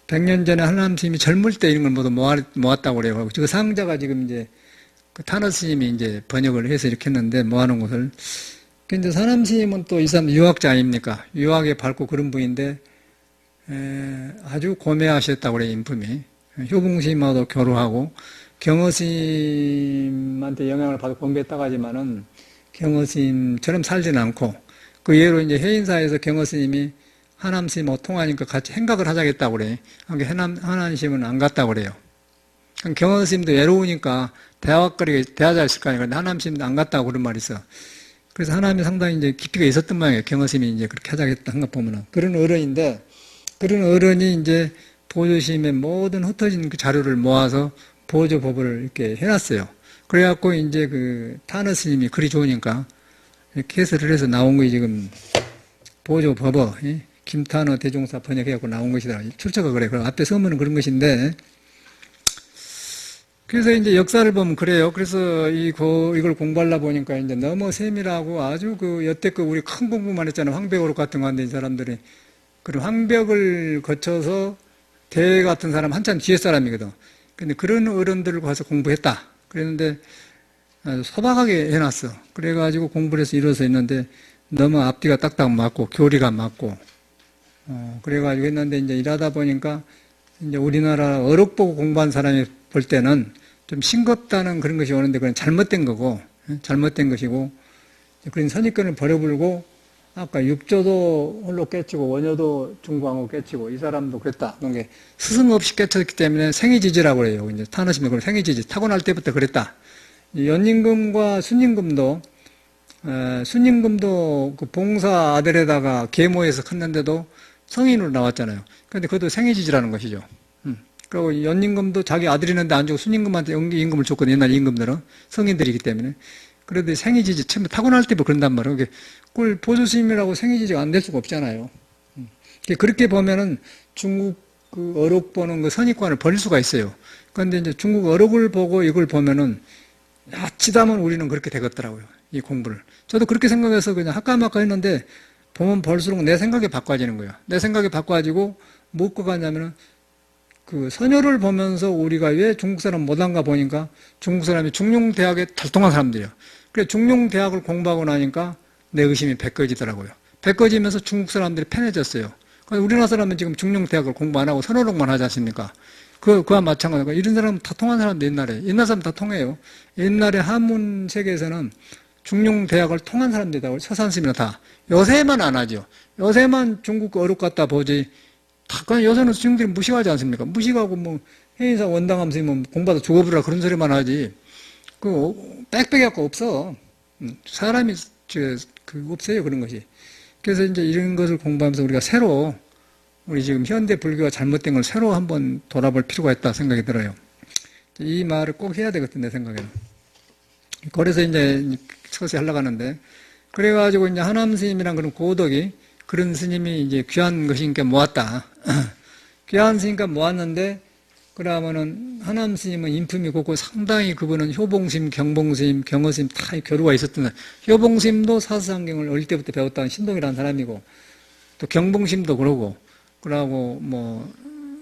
하남 스님이 젊을 때 이런 걸 모두 모았다고 그래요. 그 상자가 지금 이제 그 타너 스님이 이제 번역을 해서 이렇게 했는데 모아놓은 것을. 근데 사남 스님은 또 이 사람 유학자 아닙니까? 유학에 밝고 그런 분인데 아주 고매하셨다고 그래요, 인품이. 효봉 스님하고도 교류하고 경허 스님한테 영향을 받아 공부했다고 하지만은 경허 스님처럼 살지는 않고 그 예로 이제 해인사에서 경허 스님이 하남 스님하고 통하니까 같이 행각을 하자겠다고 그래. 그러니까 하남 스님은 안 갔다고 그래요. 경허 스님도 외로우니까 대화자 있을 거 아니에요. 근데 하남 스님도 안 갔다고 그런 말이 있어. 그래서 하남이 상당히 이제 깊이가 있었던 모양이에요. 경허 스님이 이제 그렇게 하자겠다 한 것 보면은. 그런 어른인데, 그런 어른이 이제 보조심의 모든 흩어진 그 자료를 모아서 보조법을 이렇게 해놨어요. 그래갖고 이제 그 타너 스님이 글이 좋으니까 이렇게 해설을 해서 나온 거지 지금 보조법어. 김타너 대종사 번역해갖고 나온 것이다. 출처가 그래. 그럼 앞에 서문은 그런 것인데, 그래서 이제 역사를 보면 그래요. 그래서 이걸 공부하려 보니까 이제 너무 세밀하고 아주 여태껏 우리 큰 공부만 했잖아요. 황벽으로 같은 거 한데 이 사람들이. 그리고 황벽을 거쳐서 대 같은 사람 한참 뒤에 사람이거든. 근데 그런 어른들을 가서 공부했다. 그랬는데 아주 소박하게 해놨어. 그래가지고 공부를 해서 이뤄서 있는데 너무 앞뒤가 딱딱 맞고 교리가 맞고 그래가지고 했는데 이제 일하다 보니까 이제 우리나라 어록 보고 공부한 사람이 볼 때는 좀 싱겁다는 그런 것이 오는데 그건 잘못된 거고, 잘못된 것이고, 그런 선입견을 버려불고, 아까 육조도 홀로 깨치고, 원효도 중구하고 깨치고, 이 사람도 그랬다. 그게 스승 없이 깨쳤기 때문에 생이지지라고 그래요. 이제 타너시면 그걸 생이지지. 타고날 때부터 그랬다. 연임금과 순임금도, 순임금도 그 봉사 아들에다가 계모해서 컸는데도 성인으로 나왔잖아요. 그런데 그것도 생애지지라는 것이죠. 그리고 연임금도 자기 아들이는데 안 주고 순임금한테 임금을 줬거든요. 옛날 임금들은. 성인들이기 때문에. 그래도 생애지지, 처음에 타고날 때부터 그런단 말이에요. 그걸 보조스님이라고 생애지지가 안 될 수가 없잖아요. 그렇게 보면은 중국 그 어록 보는 그 선입관을 버릴 수가 있어요. 그런데 이제 중국 어록을 보고 이걸 보면은, 야, 치다면 우리는 그렇게 되겠더라고요. 이 공부를. 저도 그렇게 생각해서 그냥 학과막과 했는데, 보면 볼수록 내 생각이 바꿔지는 거예요. 내 생각이 바꿔지고, 뭐가 가냐면은, 그 선열을 보면서 우리가 왜 중국 사람 못한가 보니까 중국 사람이 중용대학에 달동한 사람들이에요. 그래 중용대학을 공부하고 나니까 내 의심이 베껴지더라고요. 베껴지면서 중국 사람들이 편해졌어요. 우리나라 사람은 지금 중용대학을 공부 안 하고 선어록만 하지 않습니까? 그와 마찬가지고 이런 사람은 다 통한 사람들 옛날 사람 다 통해요. 옛날에 한문 세계에서는 중용대학을 통한 사람들이다. 서산스님이나 다. 요새만 안 하죠. 요새만 중국 어록 갖다 보지. 그냥 요새는 중국들이 무식하지 않습니까? 무식하고 뭐 해인사 원당하면서 뭐 공부하다 죽어버리라 그런 소리만 하지. 빽빽해갖고 없어. 사람이 없어요 그런 것이. 그래서 이제 이런 것을 공부하면서 우리가 새로 우리 지금 현대 불교가 잘못된 걸 새로 한번 돌아볼 필요가 있다 생각이 들어요. 이 말을 꼭 해야 되거든 내 생각에는. 그래서 이제 서서히 하려고 하는데 그래가지고 이제 하남 스님이란 그런 고덕이 그런 스님이 이제 귀한 것이니까 모았다. 귀한 스님이니까 모았는데, 그러면은, 하남 스님은 인품이 곱고 상당히 그분은 효봉스님, 경봉스님, 경허스님 다 교류가 있었던, 효봉스님도 사스상경을 어릴 때부터 배웠다는 신동이라는 사람이고, 또 경봉스님도 그러고, 그러고 뭐,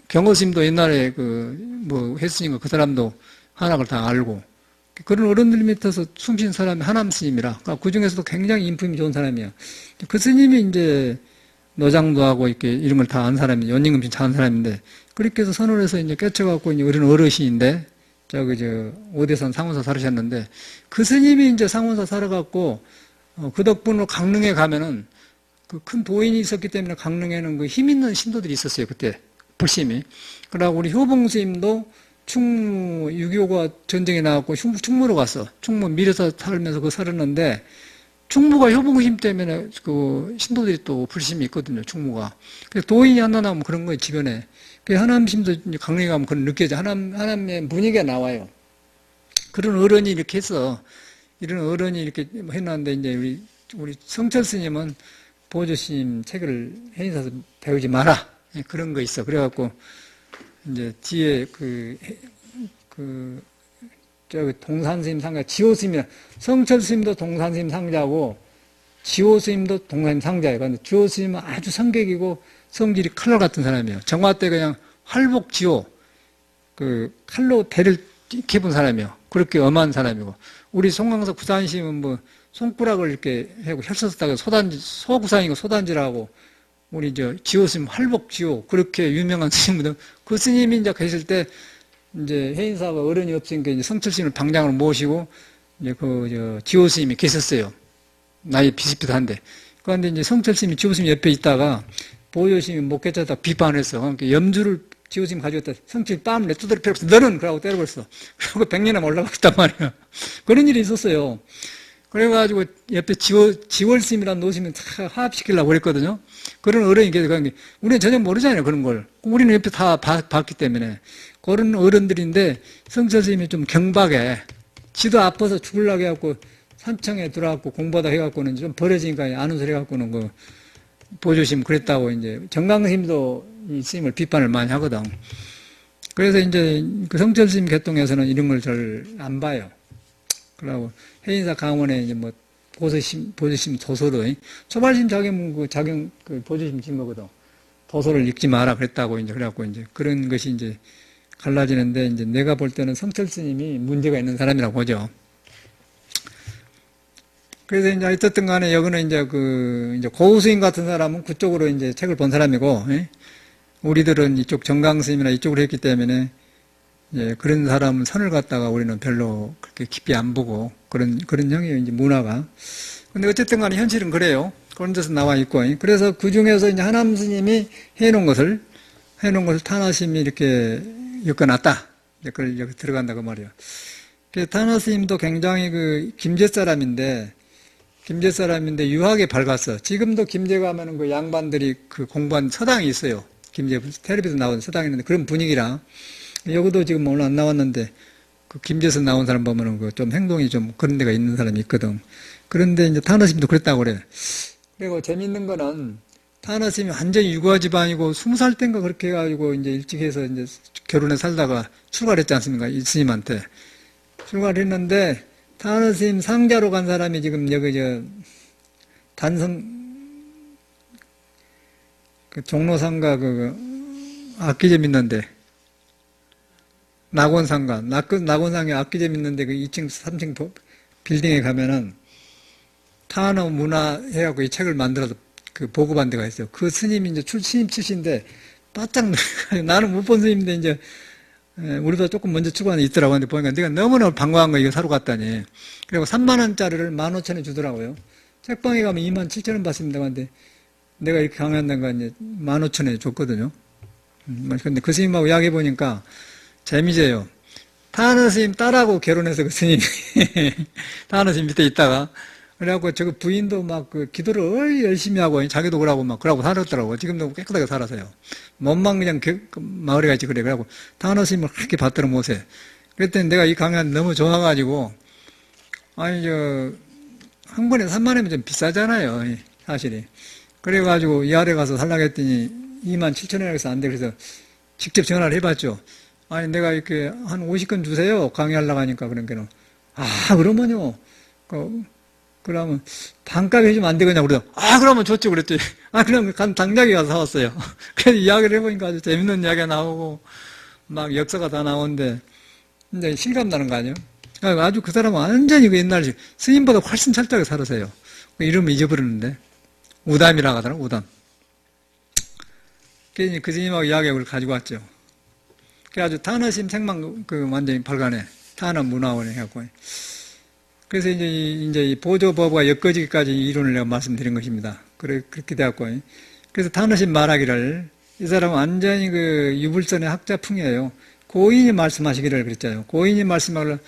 경허스님도 옛날에 했으니까 그 사람도 한학을 다 알고, 그런 어른들 밑에서 숨쉰 사람이 하남 스님이라, 그 중에서도 굉장히 인품이 좋은 사람이야. 그 스님이 이제 노장도 하고 이렇게 이런 걸 다 안 사람이, 연임금 잘한 사람인데, 그렇게 해서 선언해서 이제 깨쳐갖고 이제 어른 어르신인데, 오대산 상원사 살으셨는데, 그 스님이 이제 상원사 살아갖고, 그 덕분으로 강릉에 가면은, 그 큰 도인이 있었기 때문에 강릉에는 그 힘 있는 신도들이 있었어요, 그때. 불심이. 그러고 우리 효봉 스님도 충무 6.25가 전쟁에 나왔고 충무로 갔어. 충무 밀에서 살면서 살았는데 충무가 효봉심 때문에 그 신도들이 또 불심이 있거든요. 충무가. 그래서 도인이 하나 나오면 그런 거예요. 주변에. 그 하남심도 강릉에 가면 그런 느껴져. 하남의 분위기가 나와요. 그런 어른이 이렇게 해서 이런 어른이 이렇게 해놨는데 이제 우리 성철 스님은 보조스님 책을 해인사서 배우지 마라. 그런 거 있어. 그래갖고 이제 뒤에 동산스님 상자, 지호스님이나, 성철스님도 동산스님 상자고, 지호스님도 동산스님 상자예요. 근데 지호스님은 아주 성격이고, 성질이 칼로 같은 사람이에요. 정화 때 그냥 활복 지호, 칼로 대를 깊은 사람이에요. 그렇게 엄한 사람이고, 우리 송강석 구산스님은 뭐, 손가락을 이렇게 하고, 혈서스다가 소구산이고 소단지라고, 우리 지호스님 활복 지호 그렇게 유명한 스님들 그 스님이 이제 계실 때 이제 해인사가 어른이 없으니까 이제 성철스님을 방장으로 모시고 이제 지호스님이 계셨어요. 나이 비슷비슷한데 그런데 이제 성철스님이 지호스님 옆에 있다가 보조스님이 못 깨쳤다 비판했어. 그러니까 염주를 지호스님 가져왔다. 성철이 뺨을 두드려 패고서 너는 그러고 때려버렸어. 그리고 100년에 올라가고 있단 말이야. 그런 일이 있었어요. 그래가지고 옆에 지월스님이라는 노스님을 화합시키려고 그랬거든요. 그런 어른이 계속 우리는 전혀 모르잖아요. 그런 걸. 우리는 옆에 다 봤기 때문에. 그런 어른들인데 성철스님이 좀 경박해. 지도 아파서 죽으려고 해갖고 산청에 들어갖고 공부하다 해갖고는 좀 버려지니까 아는 소리 해갖고는 보조심 그랬다고 이제 정강스님도 이 스님을 비판을 많이 하거든. 그래서 이제 그 성철스님 계통에서는 이런 걸 잘 안 봐요. 그러고 해인사 강원에 이제 뭐 보조심 도서를 초발심 자경 보조심 진 거거든. 도서를 읽지 마라 그랬다고 이제 그래갖고 이제 그런 것이 이제 갈라지는데 이제 내가 볼 때는 성철 스님이 문제가 있는 사람이라고 보죠. 그래서 이제 어쨌든 간에 여기는 이제 고우스님 같은 사람은 그쪽으로 이제 책을 본 사람이고, 우리들은 이쪽 정강스님이나 이쪽으로 했기 때문에 그런 사람은 선을 갖다가 우리는 별로 그렇게 깊이 안 보고 그런 형이에요, 이제 문화가. 근데 어쨌든 간에 현실은 그래요. 그런 데서 나와 있고. 그래서 그 중에서 이제 하남 스님이 해놓은 것을 탄하심이 이렇게 엮어놨다. 그걸 여기 들어간다, 그 말이에요. 타너 스님도 굉장히 그 김제 사람인데 유학에 밝았어. 지금도 김제 가면은 그 양반들이 그 공부한 서당이 있어요. 김제 텔레비전 나온 서당이 있는데 그런 분위기라. 여기도 지금 오늘 안 나왔는데 그 김제에서 나온 사람 보면은 그 좀 행동이 좀 그런 데가 있는 사람이 있거든. 그런데 이제 타너 스님도 그랬다고 그래. 그리고 재밌는 거는 타너 스님이 완전히 유가 집안이고 20살 땐가 그렇게 해가지고 이제 일찍 해서 이제 결혼해 살다가 출가를 했지 않습니까? 이 스님한테. 출가를 했는데 타너 스님 상자로 간 사람이 지금 여기 그 종로상가 악기점 있는데 낙원상가 낙원상에 악기점 있는데 그 2층 3층 빌딩에 가면은 타너 문화 해갖고 이 책을 만들어서 그 보급한 데가 있어요. 그 스님이 이제 스님 출신인데 바짝 놀라가지고 나는 못 본 스님인데 이제 우리보다 조금 먼저 출간이 있더라고. 근데 보니까 내가 너무나 반가운 거 이거 사러 갔다니. 그리고 3만원짜리를 15,000원에 주더라고요. 책방에 가면 27,000원 받습니다. 근데 내가 이렇게 강의한다는 거 이제 15,000원에 줬거든요. 근데 그 스님하고 이야기해보니까 재미져요. 타너 스님 딸하고 결혼해서 그 스님이 타너 스님 밑에 있다가 그래갖고 저거 부인도 막 그 기도를 열심히 하고 자기도 그러고 살았더라고. 지금도 깨끗하게 살아서요. 몸만 그냥 마을에 가지 그래. 그래갖고 타너 스님을 그렇게 받더라 못해. 그랬더니 내가 이 강연 너무 좋아가지고 아니 한 번에 3만원이면 좀 비싸잖아요. 사실이. 그래가지고 이 아래 가서 살라고 했더니 27,000원에서 안 돼. 그래서 직접 전화를 해봤죠. 아니 내가 이렇게 한 50건 주세요. 강의하려고 하니까 그런 게는 그러면요. 그러면 반값 해주면 안 되겠냐 그러다. 그러면 좋죠 그랬더니 그럼 당장에 가서 사왔어요. 그래서 이야기를 해보니까 아주 재밌는 이야기가 나오고 막 역사가 다 나오는데 이제 실감 나는 거 아니에요? 아주 그 사람은 완전히 그 옛날 스님보다 훨씬 철저하게 살았어요. 이름을 잊어버렸는데 우담이라고 하더라고. 우담. 그래서 그 스님하고 이야기를 가지고 왔죠. 그래가지고 타너 스님 책만 완전히 발간해. 타너 문화원에 해갖고. 그래서 이제 이 보조법과 엮어지기까지 이론을 내가 말씀드린 것입니다. 그렇게 되었고. 그래서 타너 스님 말하기를, 이 사람은 완전히 그 유불선의 학자풍이에요. 고인이 말씀하시기를 그랬잖아요. 고인이 말씀하기를,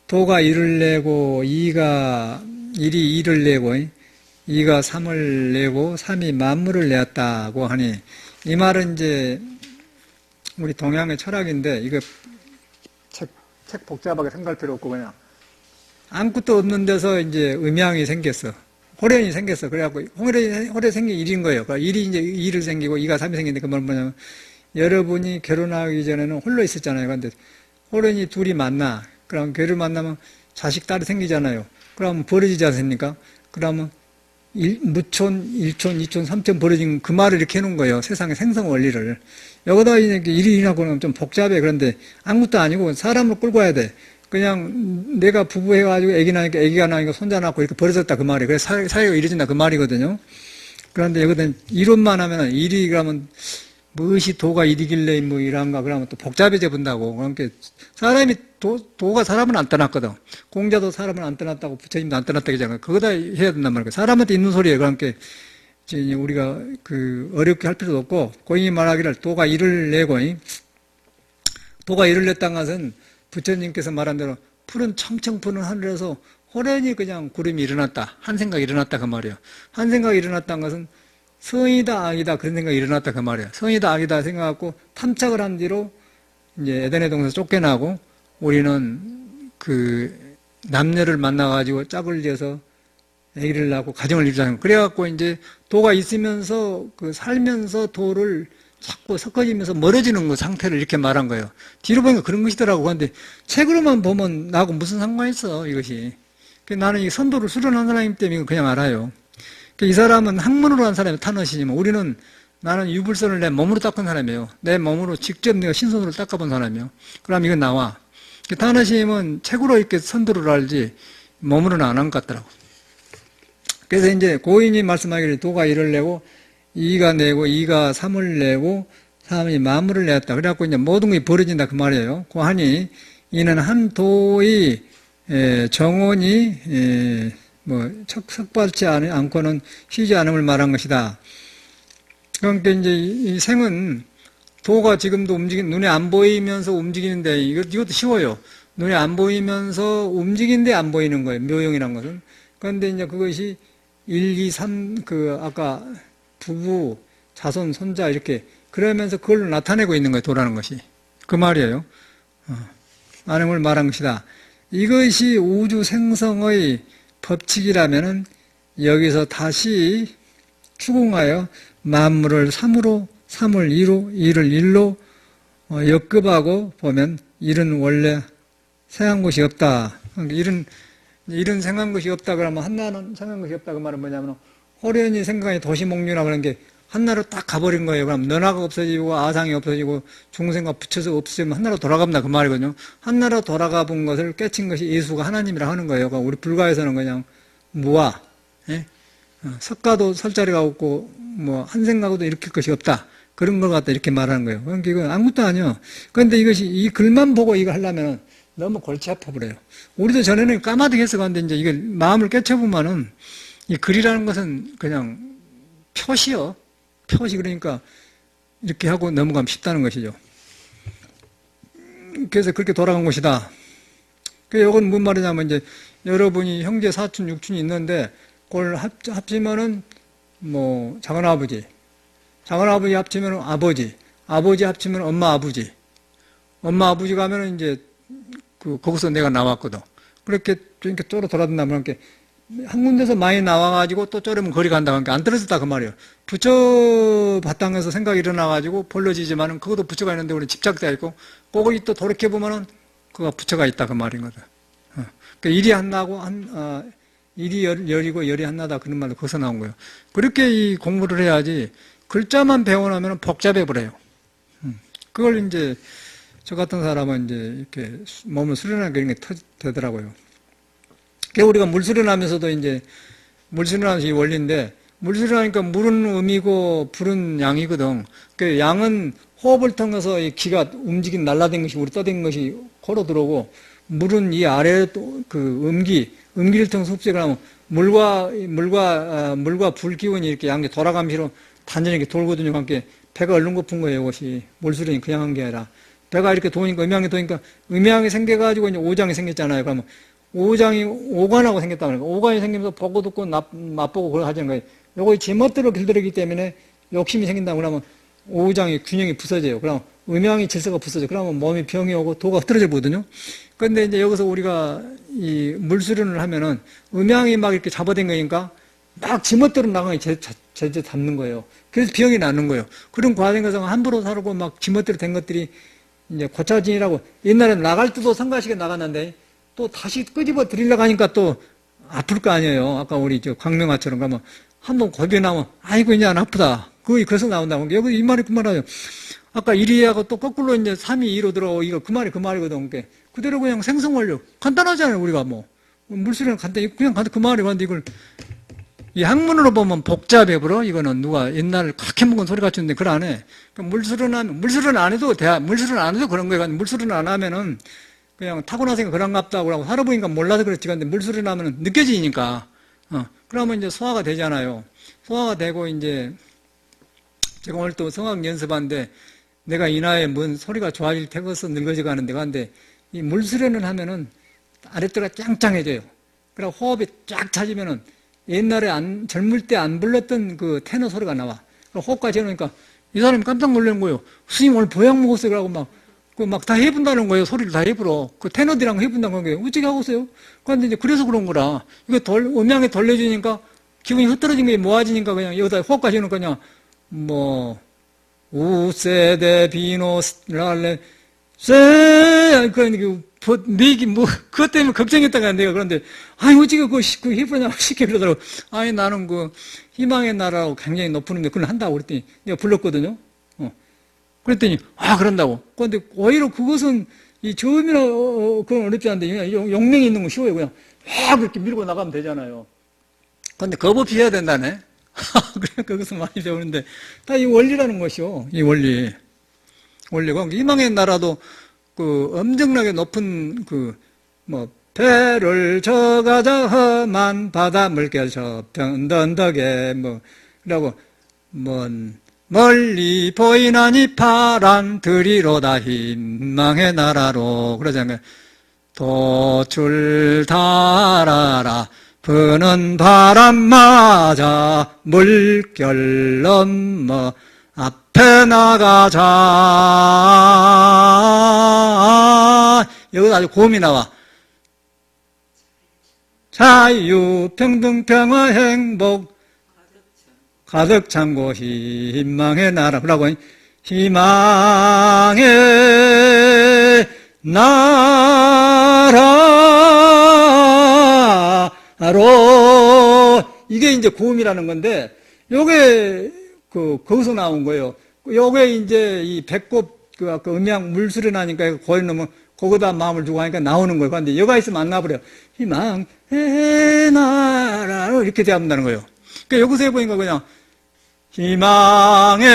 도가 1을 내고, 1이 2를 내고, 2가 3을 내고, 3이 만물을 내었다고 하니, 이 말은 이제, 우리 동양의 철학인데, 이거 책 복잡하게 생각할 필요 없고, 그냥, 아무것도 없는 데서 이제 음양이 생겼어. 호련이 생겼어. 그래갖고, 호련이 생긴 일인 거예요. 그러니까 일이 이제 2를 생기고 2가 3이 생기는데 그 말은 뭐냐면, 여러분이 결혼하기 전에는 홀로 있었잖아요. 그런데 호련이 둘이 만나. 그럼 걔를 만나면 자식, 딸이 생기잖아요. 그러면 벌어지지 않습니까? 그러면 무촌, 1촌, 2촌, 3촌 벌어진 그 말을 이렇게 해놓은 거예요. 세상의 생성 원리를. 여기다 이렇게 일이 일어나고는 좀 복잡해. 그런데 아무것도 아니고 사람을 끌고 와야 돼. 그냥 내가 부부해가지고 애기가 나니까 손자 낳고 이렇게 벌어졌다 그 말이에요. 그래서 사회가 이루어진다 그 말이거든요. 그런데 여기다 이론만 하면은 일이 그러면 무엇이 도가 일이길래 뭐 이란가 그러면 또 복잡해져 본다고. 그러니까 사람이 도가 사람은 안 떠났거든. 공자도 사람을 안 떠났다고 부처님도 안 떠났다 그러잖아요. 그거다 해야 된단 말이에요. 사람한테 있는 소리예요. 그러니까 이제 우리가 어렵게 할 필요도 없고 고인이 말하기를 도가 일을 내고 도가 일을 냈다는 것은 부처님께서 말한 대로 푸른 청청 푸른 하늘에서 호련히 그냥 구름이 일어났다. 한 생각이 일어났다 그 말이에요. 한 생각이 일어났다는 것은 성이다 악이다 그런 생각이 일어났다 그 말이에요. 성이다 악이다 생각하고 탐착을 한 뒤로 이제 에덴의 동산에서 쫓겨나고 우리는 남녀를 만나가지고 짝을 지어서 아기를 낳고 가정을 이루자는 그래갖고 이제 도가 있으면서 살면서 도를 자꾸 섞어지면서 멀어지는 그 상태를 이렇게 말한 거예요. 뒤로 보니까 그런 것이더라고. 근데 책으로만 보면 나하고 무슨 상관이 있어, 이것이. 나는 이 선도를 수련한 사람이기 때문에 그냥 알아요. 이 사람은 학문으로 한 사람이 타너시지만 나는 유불선을 내 몸으로 닦은 사람이에요. 내 몸으로 직접 내가 신선으로 닦아본 사람이에요. 그럼 이건 나와. 타너시님은 책으로 이렇게 선도를 알지 몸으로는 안 한 것 같더라고. 그래서 이제 고인이 말씀하기를 도가 1을 내고 2가 내고 2가 3을 내고 3이 만물을 내었다. 그래갖고 이제 모든 것이 벌어진다 그 말이에요. 그 하니 이는 한 도의 정원이 석발치 않고는 쉬지 않음을 말한 것이다. 그러니까 이제 이 생은 도가 지금도 눈에 안 보이면서 움직이는데 이것도 쉬워요. 눈에 안 보이면서 움직이는데 안 보이는 거예요. 묘용이란 것은. 그런데 이제 그것이 1, 2, 3, 아까 부부, 자손, 손자 이렇게 그러면서 그걸 나타내고 있는 거예요. 도라는 것이. 그 말이에요. 아는 걸 말한 것이다. 이것이 우주 생성의 법칙이라면은 여기서 다시 추궁하여 만물을 3으로, 3을 2로, 2를 1로 역급하고 보면 일은 원래 생한 것이 없다. 일은 생한 것이 없다 그러면 한나는 생한 것이 없다 그 말은 뭐냐면 호련히 생각이 도시몽유라 그런 게 한나로 딱 가버린 거예요. 그럼 너나가 없어지고 아상이 없어지고 중생과 붙여서 없어지면 한나로 돌아갑니다. 그 말이거든요. 한나로 돌아가 본 것을 깨친 것이 예수가 하나님이라 하는 거예요. 그러니까 우리 불가에서는 그냥 무아, 예? 석가도 설 자리가 없고 뭐 한생각도 일으킬 것이 없다. 그런 걸 갖다 이렇게 말하는 거예요. 그러니까 이건 아무것도 아니에요. 그런데 이것이 이 글만 보고 이거 하려면 너무 골치 아파버려요. 우리도 전에는 까마득 해서 갔는데 이제 이걸 마음을 깨쳐보면은 이 글이라는 것은 그냥 표시요. 표시 그러니까 이렇게 하고 넘어가면 쉽다는 것이죠. 그래서 그렇게 돌아간 것이다. 그 이건 무슨 말이냐면 이제 여러분이 형제 사촌 육촌이 있는데 그걸 합치면은 뭐 작은아버지, 작은아버지 합치면은 아버지, 아버지 합치면 엄마 아버지, 엄마 아버지 가면은 이제 거기서 내가 나왔거든. 그렇게 쪼로 돌아다니면 이렇게 한 군데서 많이 나와가지고 또 쪼르면 거리 간다. 그러니까 안 떨어졌다 그 말이에요. 부처 바탕에서 생각이 일어나가지고 벌러지지만은 그것도 부처가 있는데 우리 집착되어 있고 거기 또 돌이켜보면은 그가 부처가 있다 그 말인 거다. 그러니까 일이 한나고 일이 열이고 열이 한나다 그런 말도 거기서 나온 거예요. 그렇게 이 공부를 해야지 글자만 배워놓으면 복잡해버려요. 그걸 이제 저 같은 사람은 이제 이렇게 몸을 수련하게 이런 게 되더라고요. 우리가 물 수련하면서도 이제 물 수련하면서 이 원리인데 물 수련하니까 물은 음이고 불은 양이거든. 그 양은 호흡을 통해서 이 기가 움직인 날라댄 것이 우리 떠댄 것이 코로 들어오고 물은 이 아래에 또 그 음기를 통해서 흡수를 하면 물과 불 기운이 이렇게 양게 돌아가면서 단전히 이렇게 돌거든요. 함께 배가 얼른 고픈 거예요. 이것이 물 수련이 그냥 한 게 아니라 배가 이렇게 도니까 음양이 도니까 음양이 생겨가지고 이제 오장이 생겼잖아요. 그러면 오장이 오관하고 생겼다 그러니까 오관이 생기면서 보고 듣고 맛보고 그걸 하자는 거예요. 요거 제멋대로 길들이기 때문에 욕심이 생긴다 그러면 오장의 균형이 부서져요. 그럼 음양이 질서가 부서져. 그러면 몸이 병이 오고 도가 흐트러져 보거든요. 그런데 이제 여기서 우리가 이 물수련을 하면은 음양이 막 이렇게 잡아댄 거니까 막 지멋대로 나가니 제재 잡는 거예요. 그래서 병이 나는 거예요. 그런 과정에서 함부로 살고 막 지멋대로 된 것들이 이제 고차진이라고 옛날에 나갈 때도 성가시게 나갔는데 또 다시 끄집어 들이려고 하니까 또 아플 거 아니에요. 아까 우리 저 광명아처럼 가면 한번 고비 나면 아이고 이제 안 아프다. 그래서 나온다고. 여기 이 말이 그 말이에요. 아까 1이 하고 또 거꾸로 이제 3이 2로 들어오고 이거 그 말이거든. 그대로 그냥 생성원료. 간단하잖아요. 우리가 뭐. 물수련은 간단히 그냥 그 말이 왔는데 이걸 이 학문으로 보면 복잡해 버려. 이거는 누가 옛날 그렇게 먹은 소리 같은데 그걸 안 해. 물수련 안 해도 물수련 안 해도 그런 거예요. 물수련 안 하면은 그냥 타고나서 그런갑다 하고 살아보니까 몰라서 그렇지. 근데 물수련 하면은 느껴지니까. 그러면 이제 소화가 되잖아요. 소화가 되고 이제 제가 오늘 또 성악 연습하는데 내가 이 나이에 뭔 소리가 좋아질 테고서 늙어지고 하는데 근데 이 물수련을 하면은 아랫배가 짱짱해져요. 그리고 호흡이 쫙 차지면은 옛날에 젊을 때 안 불렀던 그 테너 소리가 나와. 호흡까지 해놓으니까 이 사람이 깜짝 놀라는 거예요. 스님 오늘 보약 먹었어요. 그러고 막 다 해본다는 거예요. 소리를 다 해불어. 그 테너들이랑 해본다는 거예요. 어떻게 하고 있어요? 그런데 이제 그래서 그런 거라. 이거 음양에 돌려주니까 기분이 흐트러진 게 모아지니까 그냥 여기다 호흡까지 해놓으니까 그냥 우세데 비노랄레 세 그러니까 그것 때문에 걱정했다가 내가 그런데 아니 어찌 그거 해보냐고 쉽게 그러더라고. 아니 나는 그 희망의 나라라고 굉장히 높은 의미로 그걸 한다고 그랬더니 내가 불렀거든요. 그랬더니 그런다고. 그런데 오히려 그것은 이 저음이나 그건 어렵지 않은데 그냥 용맹이 있는 거 쉬워요. 그냥 확 그렇게 밀고 나가면 되잖아요. 그런데 겁 없이 해야 된다네. 그러니까 거기서 많이 배우는데 다 이 원리라는 것이요. 이 원리. 원리가 희망의 나라도 그 엄청나게 높은 배를 저가자 험한 바다 물결 저편 덕에 그러고 멀리 보이나니 파란 들이로다 희망의 나라로 그러잖아요. 돛줄 달아라 부는 바람 맞아 물결 넘어 앞에 나가자. 여기서 아주 고음이 나와. 자유, 평등, 평화, 행복, 가득 찬 곳, 희망의 나라. 그러고, 희망의 나라로. 이게 이제 고음이라는 건데, 요게, 거기서 나온 거예요. 요게 이제 이 배꼽, 음양 물소리 나니까 거기 넣으면 거기다 마음을 주고 하니까 나오는 거예요. 그런데 여가 있으면 안 나버려요. 희망의 나라로 이렇게 대합한다는 거예요. 그러니까 여기서 해보니까 그냥 희망의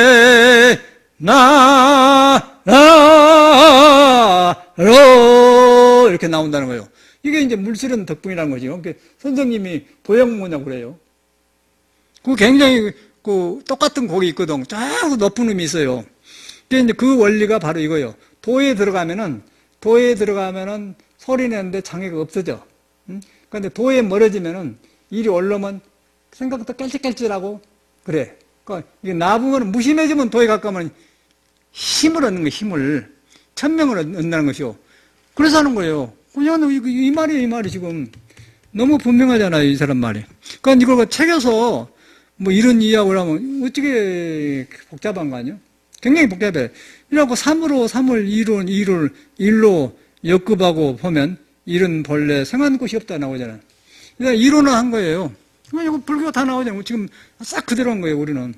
나라로 이렇게 나온다는 거예요. 이게 이제 물수련 덕분이라는 거죠. 그러니까 선생님이 보영모냐고 그래요. 그 굉장히 똑같은 곡이 있거든. 쫙 높은 음이 있어요. 근데 이제 그 원리가 바로 이거예요. 도에 들어가면은 소리 내는데 장애가 없어져. 그런데 도에 멀어지면은 이리 올라오면 생각부터 깔찔깔찔하고 그래. 그러니까 이게 나부면 무심해지면 도에 가까우면 힘을 얻는 거예요. 힘을. 천명을 얻는다는 것이요. 그래서 하는 거예요. 그냥 이 말이 지금 너무 분명하잖아요. 이 사람 말이. 그러니까 이걸 책에서 뭐 이런 이야기를 하면 어떻게 복잡한 거 아니에요? 굉장히 복잡해. 이래갖고 3으로 3을 2를 1로 역급하고 보면 이런 본래 생한 곳이 없다 나오잖아요. 그러니까 1로는 한 거예요. 이거 불교가 다 나오잖아요. 지금 싹 그대로 한 거예요, 우리는.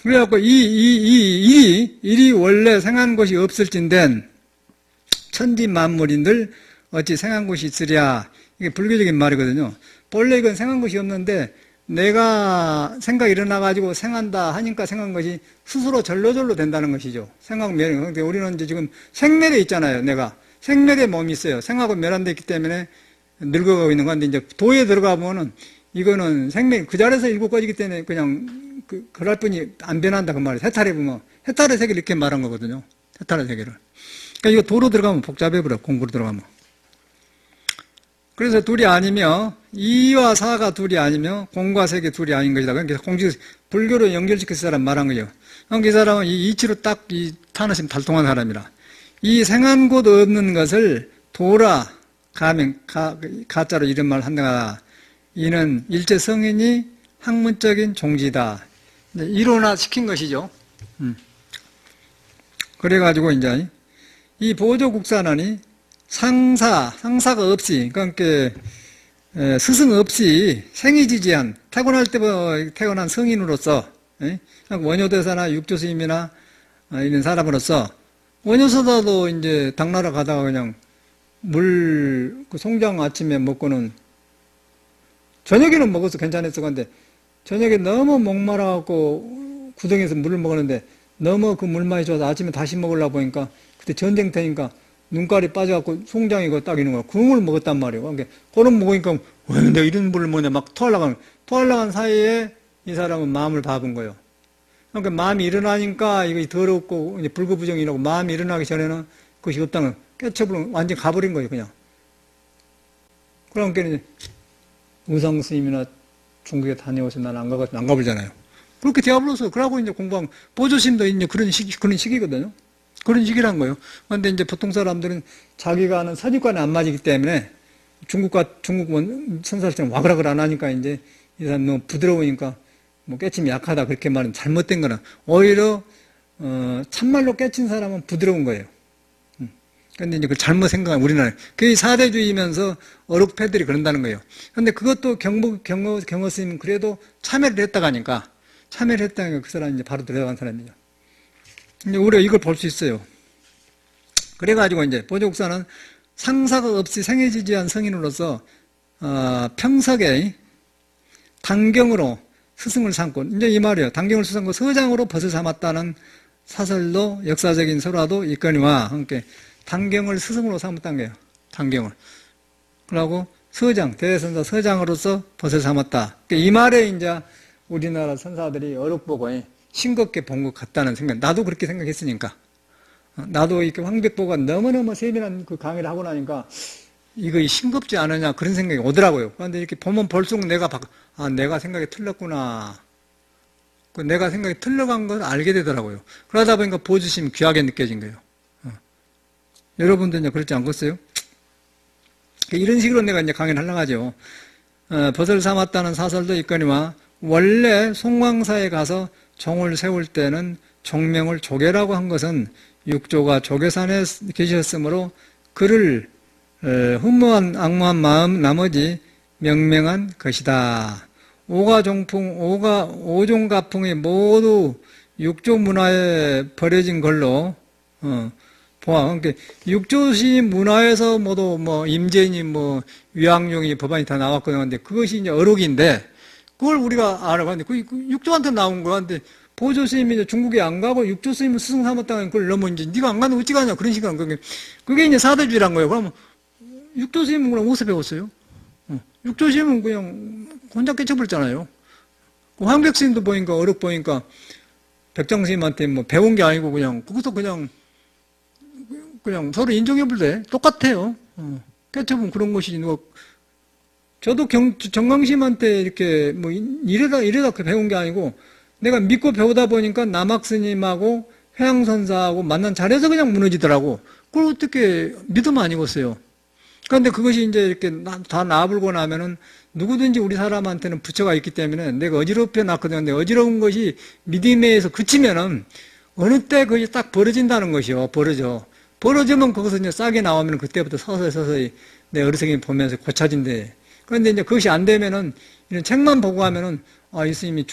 그래갖고 일이 원래 생한 곳이 없을진된 천지 만물인들 어찌 생한 곳이 있으랴. 이게 불교적인 말이거든요. 본래 이건 생한 곳이 없는데 내가 생각이 일어나가지고 생한다 하니까 생한 것이 스스로 절로절로 된다는 것이죠. 생하고 멸. 그런데 우리는 이제 지금 생멸에 있잖아요. 내가 생멸의 몸이 있어요. 생하고 멸한데 있기 때문에 늙어가고 있는 건데 이제 도에 들어가 보면은 이거는 생멸 그 자리에서 일곱 가지기 때문에 그냥 그럴 뿐이 안 변한다 그 말이에요. 해탈해 보면 해탈의 세계를 이렇게 말한 거거든요. 해탈의 세계를. 그러니까 이거 도로 들어가면 복잡해 버려. 공부로 들어가면. 그래서 둘이 아니며 2와 4가 둘이 아니며 공과 색이 둘이 아닌 것이다. 그러니까 불교로 연결시켜서 사람 말한 거죠. 그러니까 이 사람은 이 이치로 딱 이 타노심 달통한 사람이라. 이 생한 곳 없는 것을 도라 가명 가짜로 이런 말을 한다. 이는 일체 성인이 학문적인 종지다. 이론화 시킨 것이죠. 그래가지고 이제 이 보조국사론이 상사가 없이, 그러니까 스승 없이 생이지지한 태어날 때부터 태어난 성인으로서 원효대사나 육조스님이나 이런 사람으로서 원효서다도 이제 당나라 가다가 그냥 물 송장 아침에 먹고는 저녁에는 먹어서 괜찮았어. 근데 저녁에 너무 목말라갖고 구덩이에서 물을 먹었는데 너무 그 물 많이 줘서 아침에 다시 먹으려고 보니까 그때 전쟁터니까 눈깔이 빠져갖고 송장이고 딱 있는 거야. 그걸 먹었단 말이에요. 그러니까 그걸 먹으니까 왜 내가 이런 물을 먹냐 막 토하려간 사이에 이 사람은 마음을 박은 거예요. 그러니까 마음이 일어나니까 이거 더럽고 이제 불구부정이라고 마음이 일어나기 전에는 그것이 없다는 깨쳐버린 완전히 가버린 거예요. 그냥. 그러니까 이제 의상 스님이나 중국에 다녀오신 나는 안 가보잖아요. 그렇게 되어버려서 그러고 이제 공부하면 보조심도 이제 그런 시기거든요. 그런 시기란 거예요. 그런데 이제 보통 사람들은 자기가 아는 선입관에 안 맞기 때문에 중국 선사처럼 와그락을 안 하니까 이제 이 사람 너무 부드러우니까 뭐 깨침이 약하다 그렇게 말은 잘못된 거나 오히려 참말로 깨친 사람은 부드러운 거예요. 그런데 이제 그 잘못 생각한 우리나라 그게 사대주의면서 어록패들이 그런다는 거예요. 그런데 그것도 경호 스님은 그래도 참여를 했다고 하니까 참여를 했다니까 그 사람이 이제 바로 들어간 사람이죠. 이제 우리가 이걸 볼 수 있어요. 그래가지고 이제 보조국사는 상사가 없이 생애지지한 성인으로서 평석에 단경으로 스승을 삼고 이제 이 말이에요. 단경을 삼고 서장으로 벗을 삼았다는 사설도 역사적인 설화도 있거니와 함께 단경을 스승으로 삼았다는 거예요. 단경을. 그러고 서장 대선사 서장으로서 벗을 삼았다. 이 말에 이제 우리나라 선사들이 어록보고 싱겁게 본 것 같다는 생각. 나도 그렇게 생각했으니까. 나도 이렇게 황백보가 너무너무 세밀한 그 강의를 하고 나니까 이거 싱겁지 않으냐 그런 생각이 오더라고요. 그런데 이렇게 보면 볼수록 내가 생각이 틀렸구나. 내가 생각이 틀려간 걸 알게 되더라고요. 그러다 보니까 보여주시면 귀하게 느껴진 거예요. 여러분도 이제 그렇지 않겠어요? 이런 식으로 내가 이제 강의를 하려고 하죠. 벗을 삼았다는 사설도 있거니와 원래 송광사에 가서 종을 세울 때는 종명을 조계라고 한 것은 육조가 조계산에 계셨으므로 그를 흠모한 악무한 마음 나머지 명명한 것이다. 오종가풍이 모두 육조 문화에 버려진 걸로 보아. 그러니까 육조시 문화에서 모두 임제니 위왕용이 법안이 다 나왔거든요. 근데 그것이 이제 어록인데 그걸 우리가 알아봤는데 그 육조한테 나온 거야. 근데 보조 스님이 이제 중국에 안 가고 육조 스님을 스승 삼았다는 그걸 너무 이제 네가 안 가면 어찌 가냐 그런 식으로 그게 이제 사대주의란 거예요. 그러면 육조 스님은 그럼 어디서 배웠어요? 육조 스님은 그냥 혼자 깨쳐버렸잖아요. 황백 스님도 보니까 어록 보니까 백장 스님한테 배운 게 아니고 그것도 그냥 서로 인정해볼 때 똑같아요. 깨쳐보면 그런 것이지. 저도 정광심한테 이렇게 이래다 배운 게 아니고 내가 믿고 배우다 보니까 남학 스님하고 회양선사하고 만난 자리에서 그냥 무너지더라고. 그걸 어떻게 믿으면 아니겠어요. 그런데 그것이 이제 이렇게 다 나불고 나면은 누구든지 우리 사람한테는 부처가 있기 때문에 내가 어지럽혀 놨거든요. 근데 어지러운 것이 믿음에 의해서 그치면은 어느 때 그것이 딱 벌어진다는 것이요. 벌어지면 거기서 이제 싹이 나오면 그때부터 서서히 내 어리석이 보면서 고쳐진대. 그런데 이제 그것이 안 되면은 이런 책만 보고 하면은 이 스님이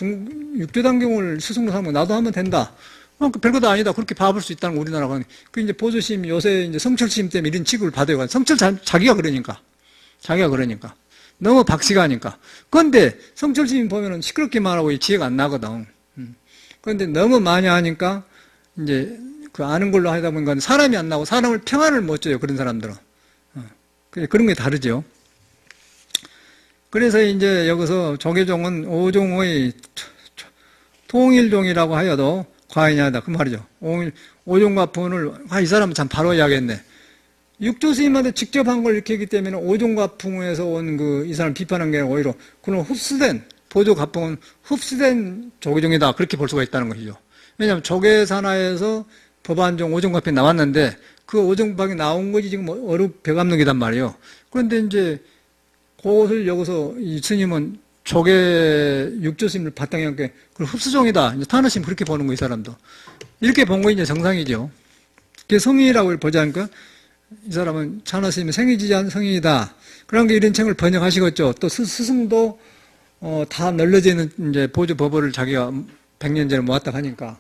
육조단경을 스승으로 삼고 나도 하면 된다. 별것도 아니다. 그렇게 봐볼 수 있다는 거 우리나라가. 그 이제 보조스님 요새 이제 성철스님 때문에 이런 취급을 받아요. 성철 자기가 그러니까. 너무 박식하니까. 그런데 성철스님 보면은 시끄럽게 말하고 지혜가 안 나거든. 그런데 너무 많이 하니까 이제 그 아는 걸로 하다 보니까 사람이 안 나고 사람을 평안을 못 줘요. 그런 사람들은. 그런 게 다르죠. 그래서 이제 여기서 조계종은 오종의 통일종이라고 하여도 과언이 아니다. 그 말이죠. 오종과 풍을, 이 사람은 참 바로 이야기했네. 육조 스님한테 직접 한 걸 이렇게 했기 때문에 오종과 풍에서 온 이 사람 비판한 게 오히려 그런 보조 가풍은 흡수된 조계종이다. 그렇게 볼 수가 있다는 것이죠. 왜냐하면 조계산하에서 법안종 오종과풍이 나왔는데 그 오종과풍이 나온 것이 지금 어록 배감록이단 말이에요. 그런데 이제 그것을 여기서 이 스님은 육조 스님을 바탕에 함께 그걸 흡수종이다. 이제 타나 스님 그렇게 보는 거, 이 사람도. 이렇게 본 거 이제 정상이죠. 그게 성인이라고 보지 않을까? 이 사람은 타나 스님이 생이지한 성인이다. 그런 게 이런 책을 번역하시겠죠. 또 스승도 다 널려져 있는 이제 보조 법어를 자기가 100년 전에 모았다 하니까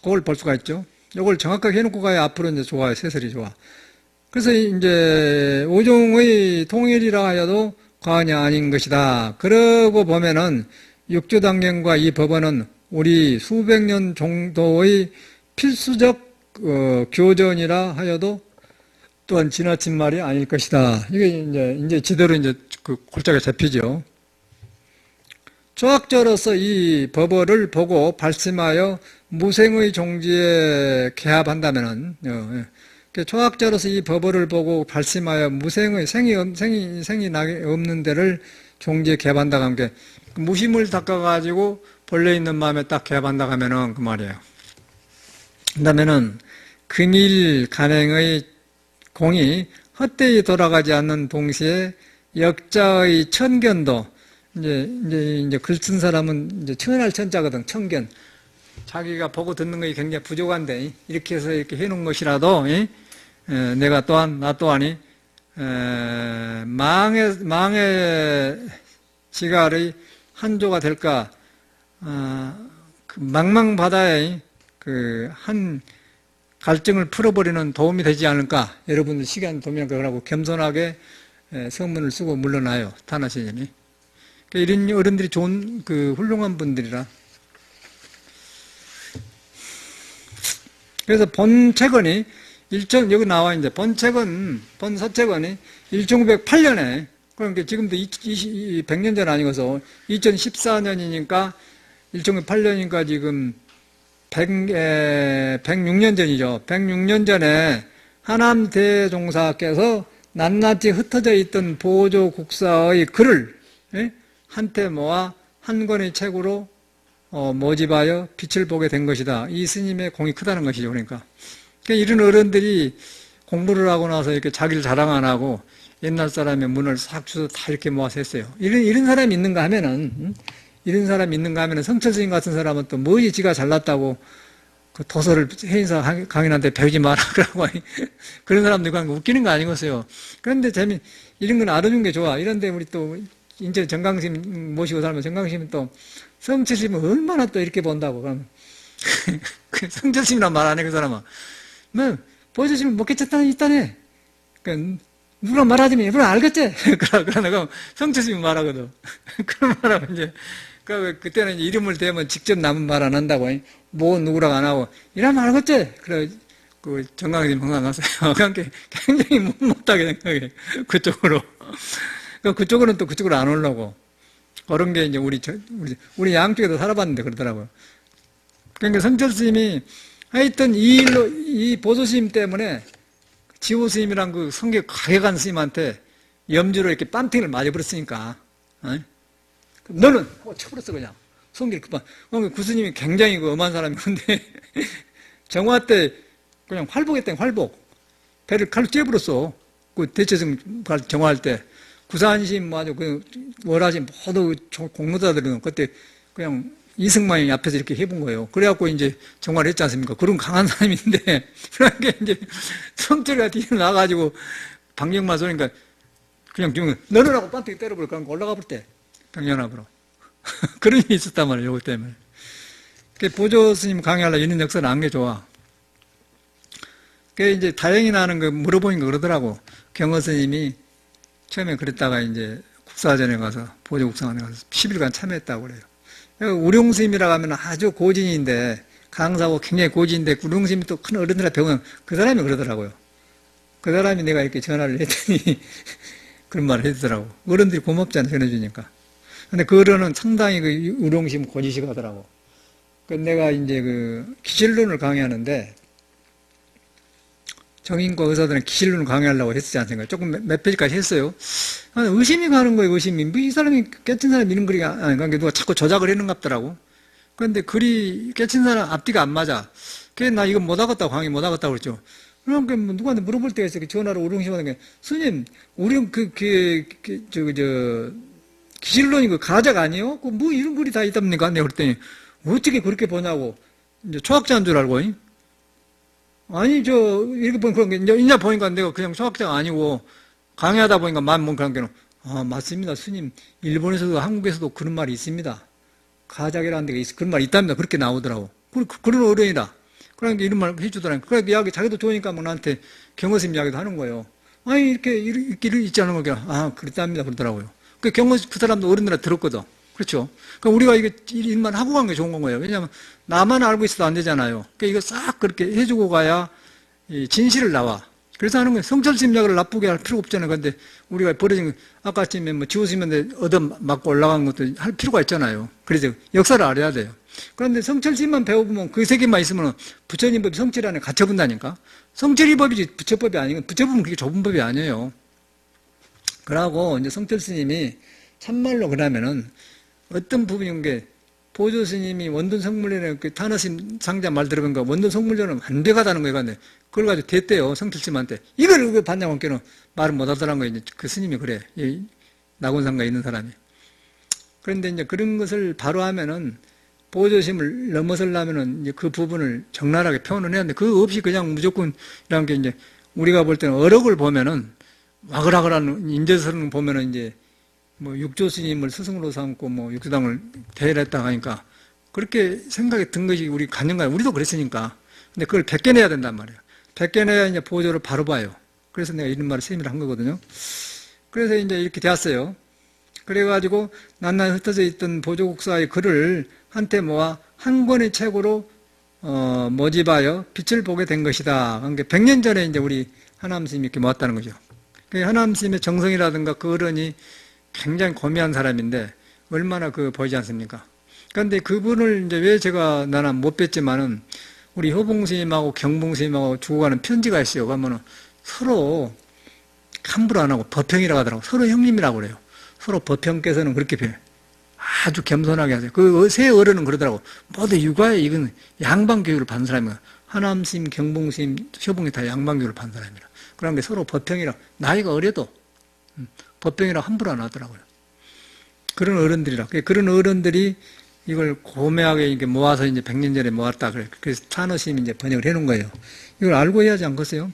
그걸 볼 수가 있죠. 이걸 정확하게 해놓고 가야 앞으로 이제 좋아요. 세설이 좋아. 그래서 이제 오종의 통일이라 하여도 과언이 아닌 것이다. 그러고 보면은 육조단경과 이 법원은 우리 수백 년 정도의 필수적 교전이라 하여도 또한 지나친 말이 아닐 것이다. 이게 이제 제대로 이제 그 골자가 잡히죠. 조학자로서 이 법어를 보고 발심하여 무생의 종지에 개합한다면은, 초학자로서 이 법어를 보고 발심하여 무생의 생이 없는 데를 종지에 개합한다고 하는 게 무심을 닦아가지고 본래 있는 마음에 딱 개합한다고 하면은 그 말이에요. 그다음에는 근일 간행의 공이 헛되이 돌아가지 않는 동시에 역자의 천견도 이제 글 쓴 사람은 이제 천할 천자거든. 천견. 자기가 보고 듣는 것이 굉장히 부족한데 이렇게 해서 이렇게 해놓은 것이라도 나 또한이 망의 지갈의 한조가 될까 그 망망바다의 그 한 갈증을 풀어버리는 도움이 되지 않을까. 여러분들 시간 도면 그러고 겸손하게 성문을 쓰고 물러나요. 타나시님이. 이런 어른들이 좋은 훌륭한 분들이라. 그래서 본책원이 여기 나와 이제 본서책원이 1908년에 그러니까 지금도 100년 전 아니고서 2014년이니까 1908년이니까 지금 106년 전이죠. 106년 전에 하남 대종사께서 낱낱이 흩어져 있던 보조 국사의 글을 한테 모아 한 권의 책으로 모집하여 빛을 보게 된 것이다. 이 스님의 공이 크다는 것이죠. 그러니까 이런 어른들이 공부를 하고 나서 이렇게 자기를 자랑 안 하고 옛날 사람의 문을 싹 주워 다 이렇게 모아서 했어요. 이런 사람이 있는가 하면은, 이런 사람이 있는가 하면은 성철 스님 같은 사람은 또 뭐지 지가 잘났다고 그 도서를 해인사 강인한테 배우지 마라 그러고 그런 사람들 그냥 웃기는 거 아니겠어요. 그런데 이런 건 알아준 게 좋아. 이런데 우리 또 인제 정강심 모시고 살면 정강심은 또 성철 스님은 얼마나 또 이렇게 본다고 그러면 성철 스님이란 말 안 해 그 사람은. 뭐 보여주시면 뭐 괜찮다는 있다네. 그러니까 누가 말하자면 누가 알겠지? 그러다가 성철 스님이 말하거든. 그런 말하면 이제 그때는 이제 이름을 대면 직접 남은 말 안 한다고. 뭐 누구라고 안 하고 이러면 알겠지? 그래 그 정강심 항상 갔어요. 그러니까 굉장히 못하게 생각해 그쪽으로. 그쪽으로는 또 그쪽으로 안 오려고. 그런 게 이제 우리 양쪽에도 살아봤는데 그러더라고요. 그러니까 성철 스님이 하여튼 이 일로, 이 보조스님 때문에 지호 스님이란 그 성격 강력한 스님한테 염주로 이렇게 빰팅을 맞아버렸으니까, 너는! 쳐버렸어, 그냥. 성격 급한. 그 스님이 굉장히 그 엄한 사람이었는데, 정화 때 그냥 활복했다니, 활복. 배를 칼로 째버렸어. 그 대체성 정화할 때. 구산심, 아주 그, 월화심 모두 공로자들은 그때 그냥 이승만이 앞에서 이렇게 해본 거예요. 그래갖고 이제 정화를 했지 않습니까? 그런 강한 사람인데, 그러니까 이제 성철이가 뒤에 나가가지고 방정만 쏘니까 그냥 너는 하고 반대기 때려버려. 그러니까 올라가 볼 때, 병년 앞으로. 그런 일이 있었단 말이에요, 요거 때문에. 보조 스님 강의하려 이런 역사를 안 게 좋아. 그 이제 다행히 나는 그 물어보니까 그러더라고. 경허 스님이 처음에 그랬다가 이제 국사전에 가서, 보조 국사관에 가서 10일간 참여했다고 그래요. 우룡스님이라고 하면 아주 고진인데, 강사고 굉장히 고진인데, 우룡스님이 또 큰 어른들한테 배우면 그 사람이 그러더라고요. 그 사람이 내가 이렇게 전화를 했더니, 그런 말을 해주더라고. 어른들이 고맙잖아, 전해주니까. 근데 그 어른은 상당히 그 우룡스님 고지식 하더라고. 내가 이제 그 기실론을 강의하는데, 정인과 의사들은 기실론을 강의하려고 했지 않습니까? 조금 몇 페이지까지 했어요. 의심이 가는 거예요, 의심이. 이 사람이 깨친 사람이 이런 글이 아닌가? 누가 자꾸 조작을 해놓은 같더라고. 그런데 글이 깨친 사람 앞뒤가 안 맞아. 그래서 나 이거 못 하겠다고, 강의 못 하겠다고 그랬죠. 그러니까 뭐 누구한테 물어볼 때가 있어요. 전화로 우룡심하는 게, 스님, 우룡 기실론이 그 가작 아니에요? 뭐 이런 글이 다 있답니까? 내가 그랬더니, 어떻게 그렇게 보냐고. 이제 초학자인 줄 알고, 아니, 이렇게 보니까, 이제 보니까 내가 그냥 초학자가 아니고, 강의하다 보니까 그런 게는, 맞습니다. 스님, 일본에서도 한국에서도 그런 말이 있습니다. 가작이라는 데가 그런 말이 있답니다. 그렇게 나오더라고. 그런 어른이라. 그러니까 이런 말 해주더라고요. 그러니까 이야기, 자기도 좋으니까 나한테 경허스님 이야기도 하는 거예요. 아니, 이렇게 있지 않은 거니까, 그랬답니다. 그러더라고요. 그 사람도 어른들한테 들었거든. 그렇죠. 그러니까 우리가 이게 일만 하고 가는 게 좋은 건 거예요. 왜냐하면 나만 알고 있어도 안 되잖아요. 그러니까 이거 싹 그렇게 해주고 가야 진실을 나와. 그래서 하는 거예요. 성철스님 이야기를 나쁘게 할 필요가 없잖아요. 근데 우리가 버려진 아까 아침에 뭐 지호스님한테 얻어맞고 올라간 것도 할 필요가 있잖아요. 그래서 역사를 알아야 돼요. 그런데 성철스님만 배워보면 그 세계만 있으면 부처님 법이 성철 안에 갇혀본다니까. 성철이 법이지 부처법이 아니고 부처법은 그렇게 좁은 법이 아니에요. 그러고 이제 성철스님이 참말로 그러면은 어떤 부분인 게 보조 스님이 원돈 성물론에 그 타너심 상자 말 들어보니까 원돈 성물론은 완벽하다는 거예요. 근데 그걸 가지고 됐대요. 성철스님한테. 이걸 왜 반장원께는 말을 못 하더란 거예요. 그 스님이 그래. 낙원상가에 있는 사람이. 그런데 이제 그런 것을 바로 하면은 보조심을 넘어서려면은 이제 그 부분을 적나라하게 표현을 해야 하는데 그거 없이 그냥 무조건 이런 게 이제 우리가 볼 때는 어록을 보면은 와글와글한 인재설을 보면은 이제 뭐 육조 스님을 스승으로 삼고 뭐 육조당을 대회했다 하니까 그렇게 생각이 든 것이 우리 갔는가요? 우리도 그랬으니까. 근데 그걸 벗겨내야 된단 말이에요. 벗겨내야 이제 보조를 바로 봐요. 그래서 내가 이런 말을 세미를 한 거거든요. 그래서 이제 이렇게 되었어요. 그래가지고 낱낱이 흩어져 있던 보조국사의 글을 한테 모아 한 권의 책으로 모집하여 빛을 보게 된 것이다. 그러니까 100년 전에 이제 우리 하남 스님이 이렇게 모았다는 거죠. 그 하남 스님의 정성이라든가 그 어른이 굉장히 고미한 사람인데 얼마나 보이지 않습니까? 그런데 그분을 이제 왜 제가 나는 못 뵀지만은 우리 효봉 스님하고 경봉 스님하고 주고 가는 편지가 있어요. 그러면은 서로 함부로 안 하고 법형이라고 하더라고. 서로 형님이라고 그래요. 서로 법형께서는 그렇게 표현해요. 아주 겸손하게 하세요. 그 세 어른은 그러더라고. 모두 육아에 이건 양반교육을 받은 사람이야. 하남스님, 경봉스님, 효봉이 다 양반교육을 받은 사람이라. 그러니까 서로 법형이라, 나이가 어려도 법형이라 함부로 안 하더라고요. 그런 어른들이라. 그런 어른들이 이걸 고매하게 이렇게 모아서 이제 100년 전에 모았다. 그래서 찬어스님이 이제 번역을 해 놓은 거예요. 이걸 알고 해야지 않겠어요?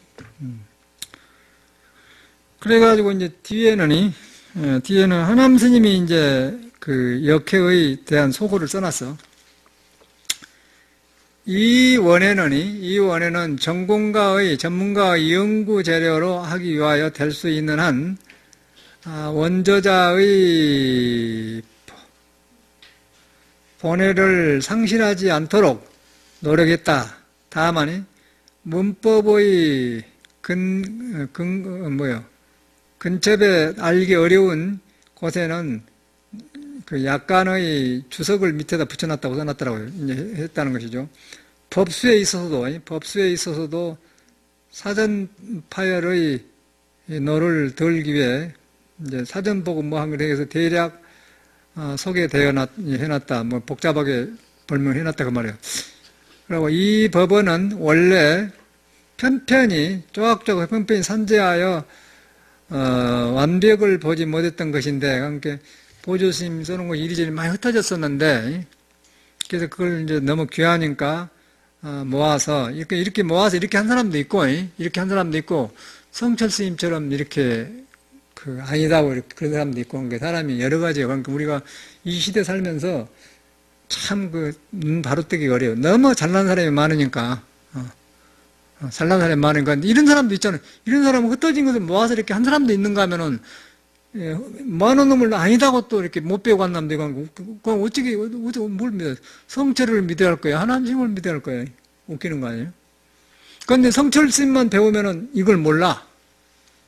그래가지고 이제 뒤에는 하남스님이 이제 그 역회에 대한 소고를 써놨어. 이 원에는 전문가의 연구 재료로 하기 위하여 될 수 있는 한 원저자의 본회를 상실하지 않도록 노력했다. 다만 문법의 근첩에 알기 어려운 곳에는 그 약간의 주석을 밑에다 붙여놨다고 써놨더라고요. 이제 했다는 것이죠. 법수에 있어서도 사전 파열의 노를 덜기 위해 이제 사전 보고 뭐 한 걸 해서 대략 소개해놨다. 뭐 복잡하게 설명해놨다 그 말이에요. 그리고 이 법원은 원래 편편히 산재하여 완벽을 보지 못했던 것인데, 그러니까 보조스님 써놓은 거 이리저리 많이 흩어졌었는데, 그래서 그걸 이제 너무 귀하니까 모아서 이렇게 모아서 이렇게 한 사람도 있고, 성철 스님처럼 이렇게 아니다고 이렇게 그런 사람도 있고, 그러니까 사람이 여러 가지예요. 그러니까 우리가 이 시대 살면서 참 눈 바로 뜨기가 어려워요. 너무 잘난 사람이 많으니까. 잘난 사람이 많으니까. 이런 사람도 있잖아요. 이런 사람은 흩어진 것을 모아서 이렇게 한 사람도 있는가 하면은, 많은 놈을 아니다고 또 이렇게 못 배우고 한 놈도 있고, 그럼 어떻게 뭘 믿어요? 성철을 믿어야 할 거예요? 하나님을 믿어야 할 거예요? 웃기는 거 아니에요? 그런데 성철스님만 배우면은 이걸 몰라.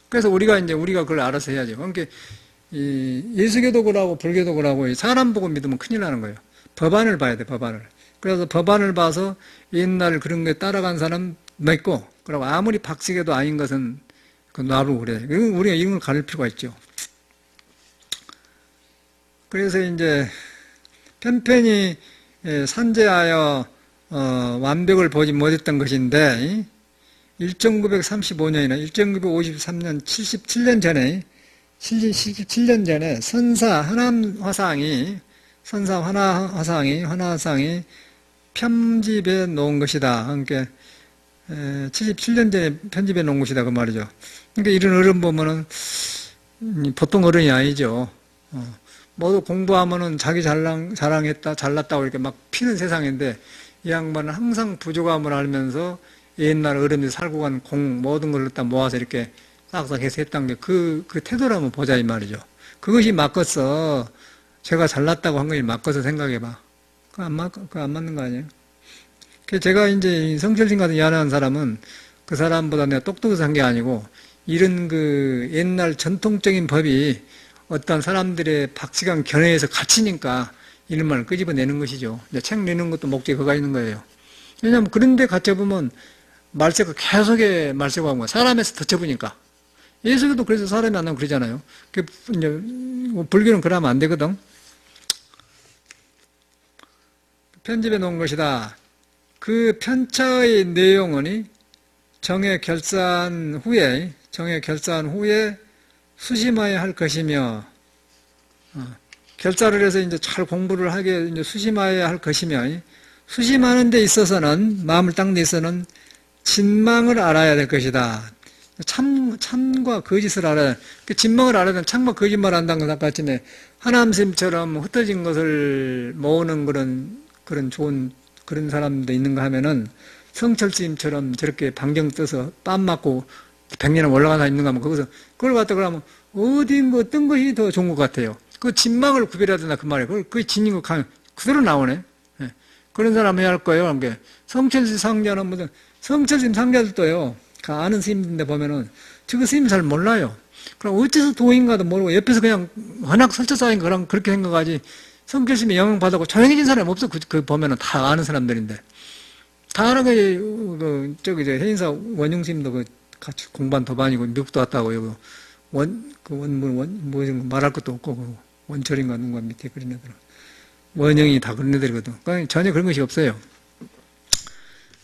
그래서 우리가 그걸 알아서 해야죠. 그러니까, 예수교도 그러고 불교도 그러고 사람 보고 믿으면 큰일 나는 거예요. 법안을 봐야 돼, 법안을. 그래서 법안을 봐서 옛날 그런 게 따라간 사람 믿고, 그리고 아무리 박식해도 아닌 것은 놔두고 그래. 우리가 이런 걸 가릴 필요가 있죠. 그래서 이제 편편히 산재하여 완벽을 보지 못했던 것인데 1935년이나 1953년 77년 전에 선사 화화상이 편집해 놓은 것이다. 그러니까 77년 전에 편집해 놓은 것이다 그 말이죠. 그러니까 이런 어른 보면은 보통 어른이 아니죠. 모두 공부하면은 자기 자랑했다, 잘났다고 이렇게 막 피는 세상인데, 이 양반은 항상 부족함을 알면서 옛날 어른들이 살고 간 모든 걸 다 모아서 이렇게 싹싹 해서 했던 게 그 태도를 한번 보자 이 말이죠. 그것이 맞겠어. 제가 잘났다고 한 것이 맞겠어 생각해봐. 그거 안 맞는 거 아니에요? 제가 이제 성철신 같은 연하는 사람은 그 사람보다 내가 똑똑해서 한 게 아니고, 이런 옛날 전통적인 법이 어떤 사람들의 박시간 견해에서 갇히니까 이런 말을 끄집어내는 것이죠. 책 내는 것도 목적이 그가 있는 거예요. 왜냐하면 그런데 갇혀보면 말세가 계속해 말세고 하는 거야. 사람에서 덧쳐보니까. 예수교도 그래서 사람이 안 나면 그러잖아요. 이제 불교는 그러면 안 되거든. 편집해 놓은 것이다. 그 편차의 내용은 정에 결산 후에 수심해야 할 것이며, 결사를 해서 이제 잘 공부를 하게 이제 수심해야 할 것이며, 수심하는 데 있어서는, 마음을 닦는 데 있어서는 진망을 알아야 될 것이다. 참과 거짓을 알아야, 진망을 알아야 되는 참과 거짓말 한다는 건 아까 전에 하남스님처럼 흩어진 것을 모으는 그런 좋은 그런 사람도 있는가 하면은 성철스님처럼 저렇게 방경 떠서 빰 맞고 100년은 올라가나 있는가 하면 거기서 그걸 갖다 그러면 어떤 것이 더 좋은 것 같아요. 그 진망을 구별해야 된다 그 말이에요. 그 진인 거 그대로 나오네. 예. 그런 사람 해야 할 거예요. 그러니까 성철스 상자는 무슨 성철스님 상자들도요. 아는 스님인데 보면은 저거 스님 잘 몰라요. 그럼 어째서 도인가도 모르고 옆에서 그냥 워낙 설쳐쌓인 거랑 그렇게 생각하지 성결심에 영향받았고 조용해진 사람이 없어. 그 보면은 다 아는 사람들인데. 다 아는 게, 해인사 원용스님도 같이 공반 도반이고, 미국도 왔다고, 여기, 말할 것도 없고, 원철인가 누가 밑에 그런 애들은. 원영이 다 그런 애들이거든. 그러니까 전혀 그런 것이 없어요.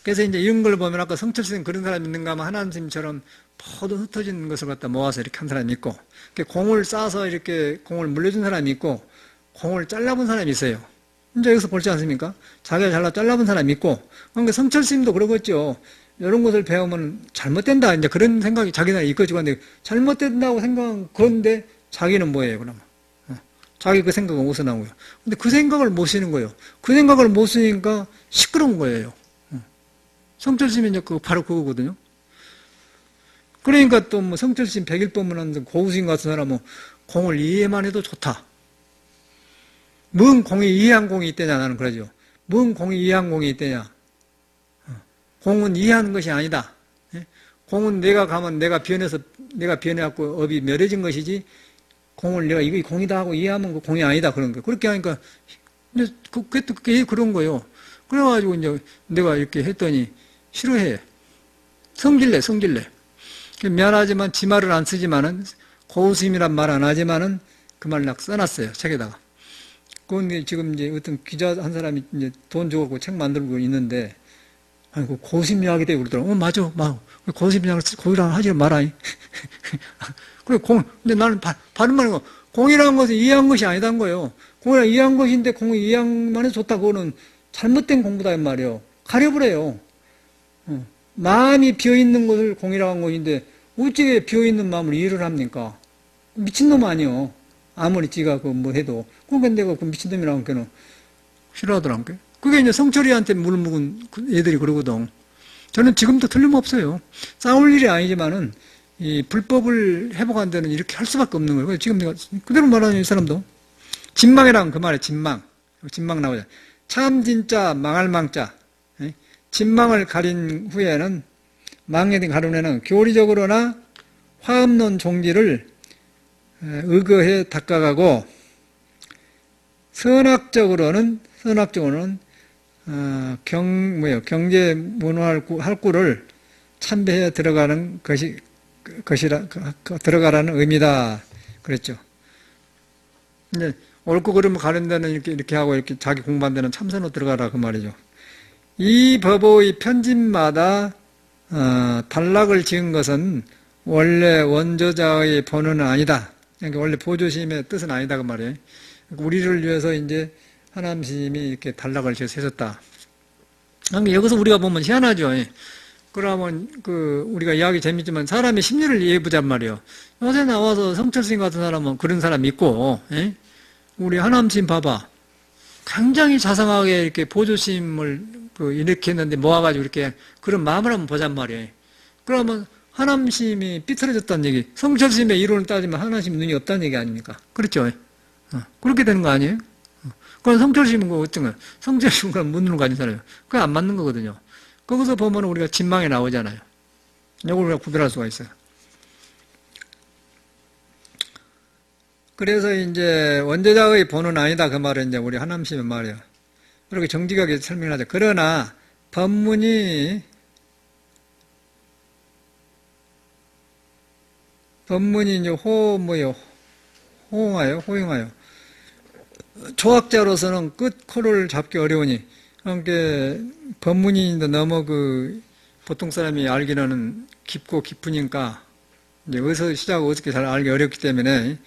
그래서 이제 이런 걸 보면 아까 성철스님 그런 사람이 있는가 하면 하나님처럼 모든 흩어진 것을 갖다 모아서 이렇게 한 사람이 있고, 공을 싸서 이렇게 공을 물려준 사람이 있고, 공을 잘라본 사람이 있어요. 이제 여기서 볼지 않습니까? 자기가 잘라본 사람이 있고, 그러니까 성철스님도 그러겠죠. 이런 것을 배우면 잘못된다. 이제 그런 생각이 자기는 있거지고, 근데 잘못된다고 생각한 건데, 자기는 뭐예요, 그러면? 자기 그 생각은 어디서 나온 거예요? 근데 그 생각을 못 쓰는 거예요. 그 생각을 못 쓰니까 시끄러운 거예요. 성철스님이 이제 바로 그거거든요. 그러니까 또 뭐 성철스님 100일 법문하는 고우스님 같은 사람은 공을 이해만 해도 좋다. 뭔 공이 이해한 공이 있대냐, 나는 그러죠. 뭔 공이 이해한 공이 있대냐. 공은 이해하는 것이 아니다. 공은 내가 가면 내가 변해갖고 업이 멸해진 것이지, 공을 내가 이거 공이다 하고 이해하면 그 공이 아니다. 그런 거예요. 그렇게 하니까, 그게 그런 거예요. 그래가지고 이제 내가 이렇게 했더니 싫어해. 성질내. 미안하지만 지 말을 안 쓰지만은, 고우스님이란 말 안 하지만은 그 말 딱 써놨어요. 책에다가. 그건 지금 이제 어떤 기자 한 사람이 이제 돈 주고 책 만들고 있는데, 아니, 그 고우스님 이야기 되고 그러더라고. 맞아. 고우스님 이야기 고우랑 하지 마라. 그래, 근데 나는 바른 말인 거, 공이라는 것은 이해한 것이 아니다는 거예요. 공이랑 이해한 것인데 공을 이해만 해서 좋다. 그거는 잘못된 공부다, 이 말이에요. 가려버려요. 마음이 비어있는 것을 공이라고 한 것인데, 어찌게 비어있는 마음을 이해를 합니까? 미친놈 아니요. 아무리 지가 뭐 해도. 그러니까 내가 그 미친놈이라고 하니까 싫어하더라고. 그게 이제 성철이한테 물을 묵은 애들이 그러거든. 저는 지금도 틀림없어요. 싸울 일이 아니지만은, 이 불법을 회복한 데는 이렇게 할 수밖에 없는 거예요. 지금 내가 그대로 말하는 이 사람도. 진망이라는 그 말이에요. 진망 나오죠. 참 진짜 망할 망자. 진망을 가린 후에는, 망에 가른 후에는 교리적으로나 화음론 종지를 의거해 닦아가고, 선악적으로는 경제 문화 할구를 참배해 들어가는 들어가라는 의미다. 그랬죠. 근데 옳고 그름을 가는 데는 이렇게 하고 이렇게 자기 공부한 데는 참선으로 들어가라 그 말이죠. 이 법의 편집마다 단락을 지은 것은 원래 원조자의 본원은 아니다. 그러니까 원래 보조심의 뜻은 아니다 그 말이에요. 우리를 위해서 이제 하나님심이 이렇게 단락을 지어서 해줬다. 그러니까 여기서 우리가 보면 희한하죠. 그러면 우리가 이야기 재밌지만 사람의 심리를 이해해보잔 말이에요. 요새 나와서 성철스님 같은 사람은 그런 사람이 있고, 우리 하나님심 봐봐. 굉장히 자상하게 이렇게 보조심을 이렇게 했는데 모아가지고 이렇게 그런 마음을 한번 보잔 말이에요. 그러면 하나님심이 삐뚤어졌다는 얘기, 성철스님의 이론을 따지면 하나님심 눈이 없다는 얘기 아닙니까? 그렇죠? 그렇게 되는 거 아니에요? 그럼 성철심은 어떤 거예요? 성철심은 그럼 문으로 가진 사람이에요. 그게 안 맞는 거거든요. 거기서 보면 우리가 진망에 나오잖아요. 이걸 우리가 구별할 수가 있어요. 그래서 이제 원조자의 본은 아니다 그 말은 이제 우리 하남심의 말이에요. 이렇게 정직하게 설명을 하죠. 그러나 법문이 이제 호응하여 초학자로서는 끝코를 잡기 어려우니, 그러니까 법문이 너무 보통 사람이 알기로는 깊고 깊으니까 이제 어디서 시작하고 어떻게 잘 알기 어렵기 때문에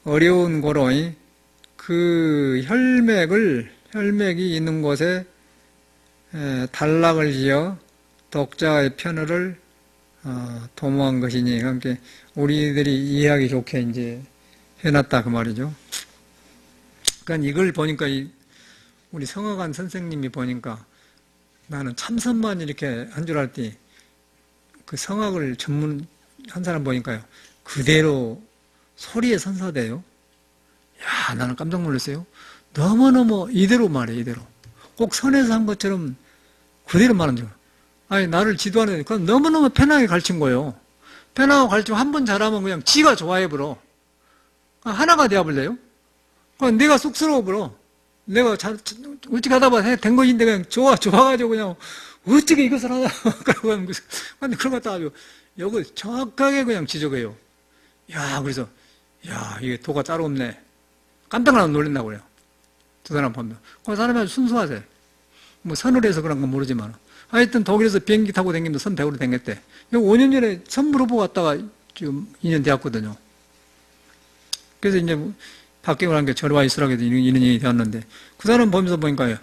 어려운 고로 그 혈맥이 있는 곳에 단락을 지어 독자의 편을 도모한 것이니, 그러니까 우리들이 이해하기 좋게 이제 해놨다 그 말이죠. 그러니까 이걸 보니까 우리 성악한 선생님이 보니까 나는 참선만 이렇게 한 줄 알 때 그 성악을 전문한 사람 보니까요, 그대로 소리에 선사돼요. 야, 나는 깜짝 놀랐어요. 너무너무 이대로 말해, 이대로. 꼭 선에서 한 것처럼 그대로 말하는 줄. 아니, 나를 지도하는, 그건 너무너무 편하게 가르친 거예요. 편하게 가르치면 한 번 잘하면 그냥 지가 좋아해 버려. 하나가 되어버려요. 그럼 내가 쑥스러워 버려. 내가 어떻게 하다 봐, 된 것인데 그냥 좋아가지고 그냥 어떻게 이것을 하냐. 그러고 근데 그런 것도 아주 이거 정확하게 그냥 지적해요. 야, 그래서, 야, 이게 도가 따로 없네. 깜짝 놀란다고 그래요. 두 사람 보면. 그 사람이 아주 순수하세. 뭐 선을 해서 그런 건 모르지만. 하여튼 독일에서 비행기 타고 다니면서 선 배우러 다녔대. 5년 전에 선 물어보고 왔다가 지금 2년 되었거든요. 그래서 이제 박경을 한 게 저리 와 있으라고 해도 이런 일이 되었는데, 그 사람 보면서 보니까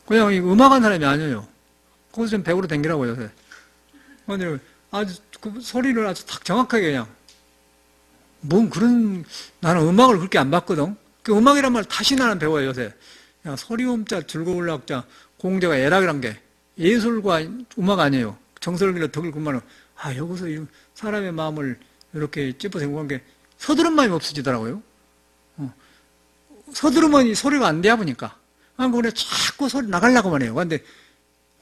그냥 음악한 사람이 아니에요. 거기서 좀 배우러 다니라고 요새. 근데 아주 그 소리를 아주 딱 정확하게 그냥. 뭔 그런, 나는 음악을 그렇게 안 봤거든. 그 음악이란 말 다시 나는 배워요, 요새. 야, 소리음자, 줄거울락자, 공자가 애락이란 게 예술과 음악 아니에요. 정설길로 덕을 군만은, 아, 여기서 사람의 마음을 이렇게 찝어서 연구한 게 서두른 마음이 없어지더라고요. 서두르면 이 소리가 안 돼야 보니까. 그래, 자꾸 소리 나가려고만 해요. 근데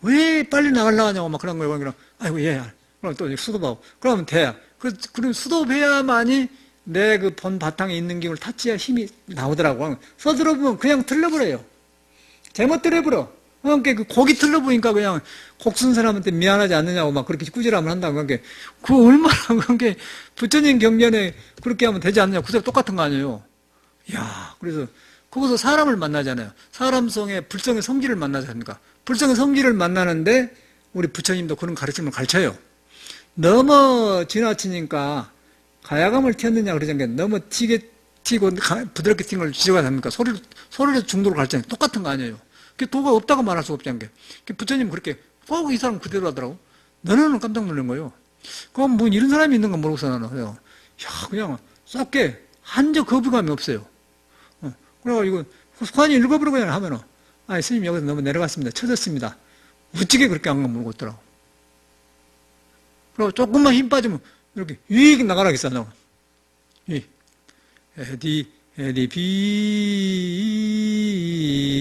왜 빨리 나가려고 하냐고 막 그런 거예요. 그럼, 아이고, 예. 그럼 또 수도하고. 그러면 돼. 그럼 수도해야만이 내 그 본 바탕에 있는 기운을 탓해야 힘이 나오더라고. 서들어보면 그냥 틀려버려요. 제멋대로 해버려. 그러니까 그 곡이 틀려보니까 그냥 곡 쓴 사람한테 미안하지 않느냐고 막 그렇게 꾸지람을 한다고. 그러니까 그 얼마나 그게 부처님 경전에 그렇게 하면 되지 않느냐. 그대로 똑같은 거 아니에요. 이야, 그래서 거기서 사람을 만나잖아요. 사람 속에 불성의 성질을 만나지 않습니까? 불성의 성질을 만나는데 우리 부처님도 그런 가르침을 가르쳐요. 너무 지나치니까 가야감을 튀었느냐 그러잖아요. 너무 튀고 부드럽게 튄 걸 지적하지 않습니까? 소리로 중도로 가르치잖아요. 똑같은 거 아니에요. 그 도가 없다고 말할 수가 없잖아요. 부처님 그렇게 꼭 이 사람 그대로 하더라고. 너는 깜짝 놀란 거예요. 그럼 뭐 이런 사람이 있는 건 모르고서 나는 야, 그냥 썩게 한적 거부감이 없어요. 그래가지고 소관이 읽어보려고 그냥 하면은 스님 여기서 너무 내려갔습니다. 쳐졌습니다. 어찌게 그렇게 한 건 모르고 있더라고. 그리고 조금만 힘 빠지면 이렇게 위익 나가라겠어. 에디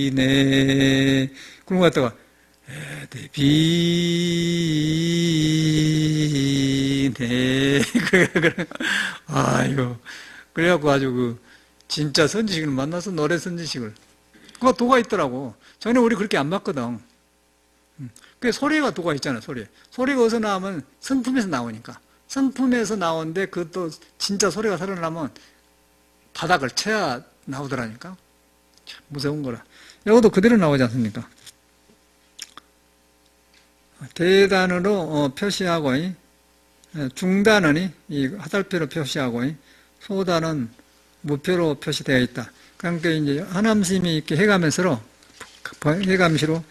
비네 그런 거 갖다가 에디 비네 그래 아이고 그래갖고 아주 그 진짜 선지식을 만나서 노래 선지식을 그거 도가 있더라고. 전에 우리 그렇게 안 봤거든. 그 소리가 도가 있잖아. 소리가 어디서 나오면 성품에서 나오니까. 성품에서 나오는데 그것도 진짜 소리가 살아나면 바닥을 쳐야 나오더라니까. 참 무서운 거라. 이것도 그대로 나오지 않습니까? 대단으로 표시하고 중단은 이 화살표로 표시하고 소단은 무표로 표시되어 있다. 그러니까 이제 하남심이 이렇게 해가면서로 해감시로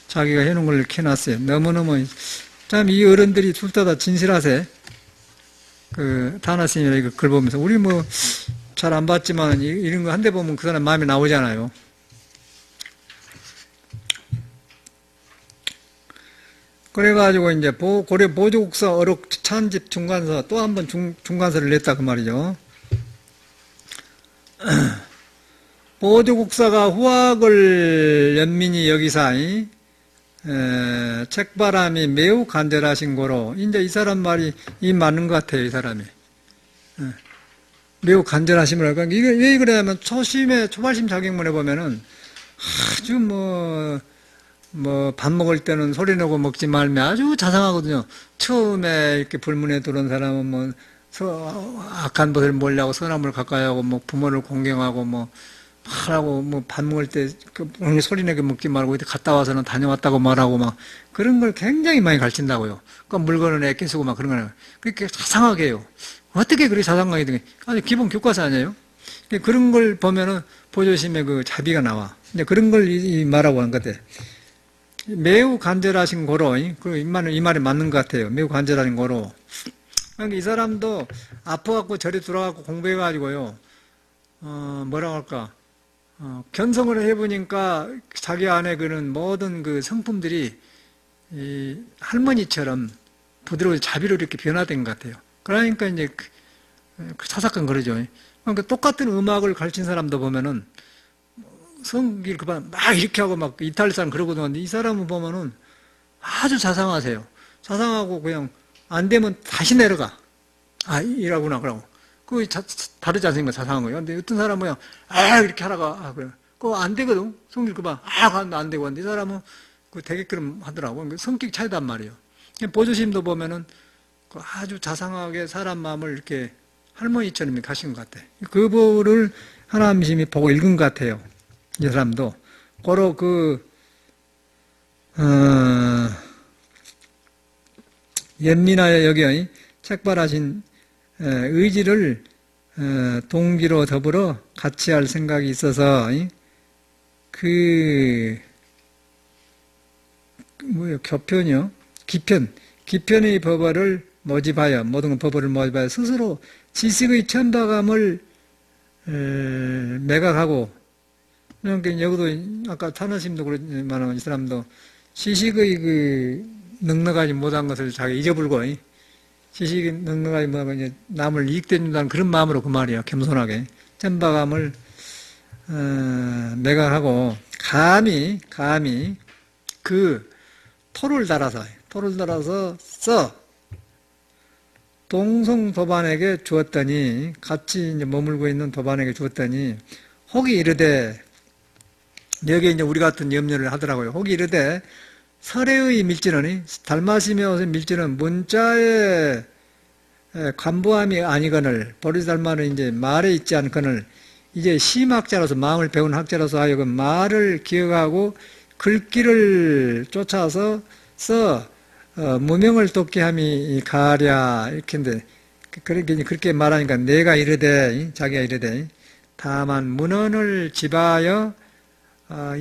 자기가 해놓은 걸 이렇게 해놨어요. 너무너무 참 이 어른들이 둘 다 진실하세. 그 다나스님이라 이거 글 보면서 우리 뭐 잘 안 봤지만 이런 거 한 대 보면 그 사람 마음이 나오잖아요. 그래가지고 이제 고려 보조국사 어록 찬집 중간서 또 한 번 중간서를 냈다 그 말이죠. 보조국사가 후학을 연민이 여기사 책바람이 매우 간절하신 거로 이제 이 사람 말이 맞는 것 같아요. 이 사람이 매우 간절하심을 하니까 이게 왜 그러냐면 초발심 자격문에 보면은 아주 밥 먹을 때는 소리 내고 먹지 말며 아주 자상하거든요. 처음에 이렇게 불문에 들어온 사람은 악한 것을 몰려고 선함을 가까이 하고 부모를 공경하고 하라고 밥 먹을 때 소리 내게 먹지 말고 이렇게 갔다 와서는 다녀왔다고 말하고 그런 걸 굉장히 많이 가르친다고요. 그러니까 물건을 애껴 쓰고 그런 거는 그렇게 자상하게 해요. 어떻게 그렇게 자상하게 되게 아니 기본 교과서 아니에요? 그런 걸 보면은 보조심의 그 자비가 나와. 이제 그런 걸 말하고 한 것 같아. 매우 간절하신 거로 이 말이 맞는 것 같아요. 매우 간절하신 거로. 그러니까 이 사람도 아파갖고 절에 들어가고 공부해가지고요. 뭐라고 할까? 견성을 해보니까 자기 안에 그런 모든 그 성품들이 이 할머니처럼 부드러운 자비로 이렇게 변화된 것 같아요. 그러니까 이제 사사건 그러죠. 그러니까 똑같은 음악을 가르친 사람도 보면은 성기를 막 이렇게 하고 이탈 사람 그러거든요. 이 사람은 보면은 아주 자상하세요. 자상하고 그냥 안 되면 다시 내려가. 이라구나 그러고. 다르지 않습니까? 자상한 거예요. 근데 어떤 사람은 그냥 이렇게 하다가 그래. 그거 안 되거든. 성질 그봐. 안 되고. 이 사람은 그 되게끔 하더라고. 성격 차이단 말이에요. 보조심도 보면은 그 아주 자상하게 사람 마음을 이렇게 할머니처럼 가신 것 같아. 그거를 하나님이 보고 읽은 것 같아요. 이 사람도. 고로 연민하여 여겨 책발하신 의지를 동기로 더불어 같이 할 생각이 있어서 교편이요? 기편의 법어를 모집하여 모든 법어를 모집하여 스스로 지식의 천박함을 매각하고, 그러니까 여기도 아까 타나심도 그렇지만 이 사람도 지식의 넉넉하지 못한 것을 자기 잊어불고 지식이 넉넉하지 못하고 이제 남을 이익된다는 그런 마음으로 그 말이야. 겸손하게 천박함을 매각하고 감히 그 토를 달아서 동성 도반에게 주었더니, 같이 이제 머물고 있는 도반에게 주었더니, 혹이 이르되, 여기에 이제 우리 같은 염려를 하더라고요. 혹이 이르되, 설의 밀지는, 달마시며의 밀지는 문자의 간부함이 아니거늘, 보리달마는 이제 말에 있지 않거늘, 이제 심학자로서, 마음을 배운 학자로서 하여금 말을 기억하고 글귀를 쫓아서 무명을 돕게 함이 가랴, 이렇게인데, 그렇게 말하니까 내가 이르되, 자기가 이르되, 다만 문헌을 집하여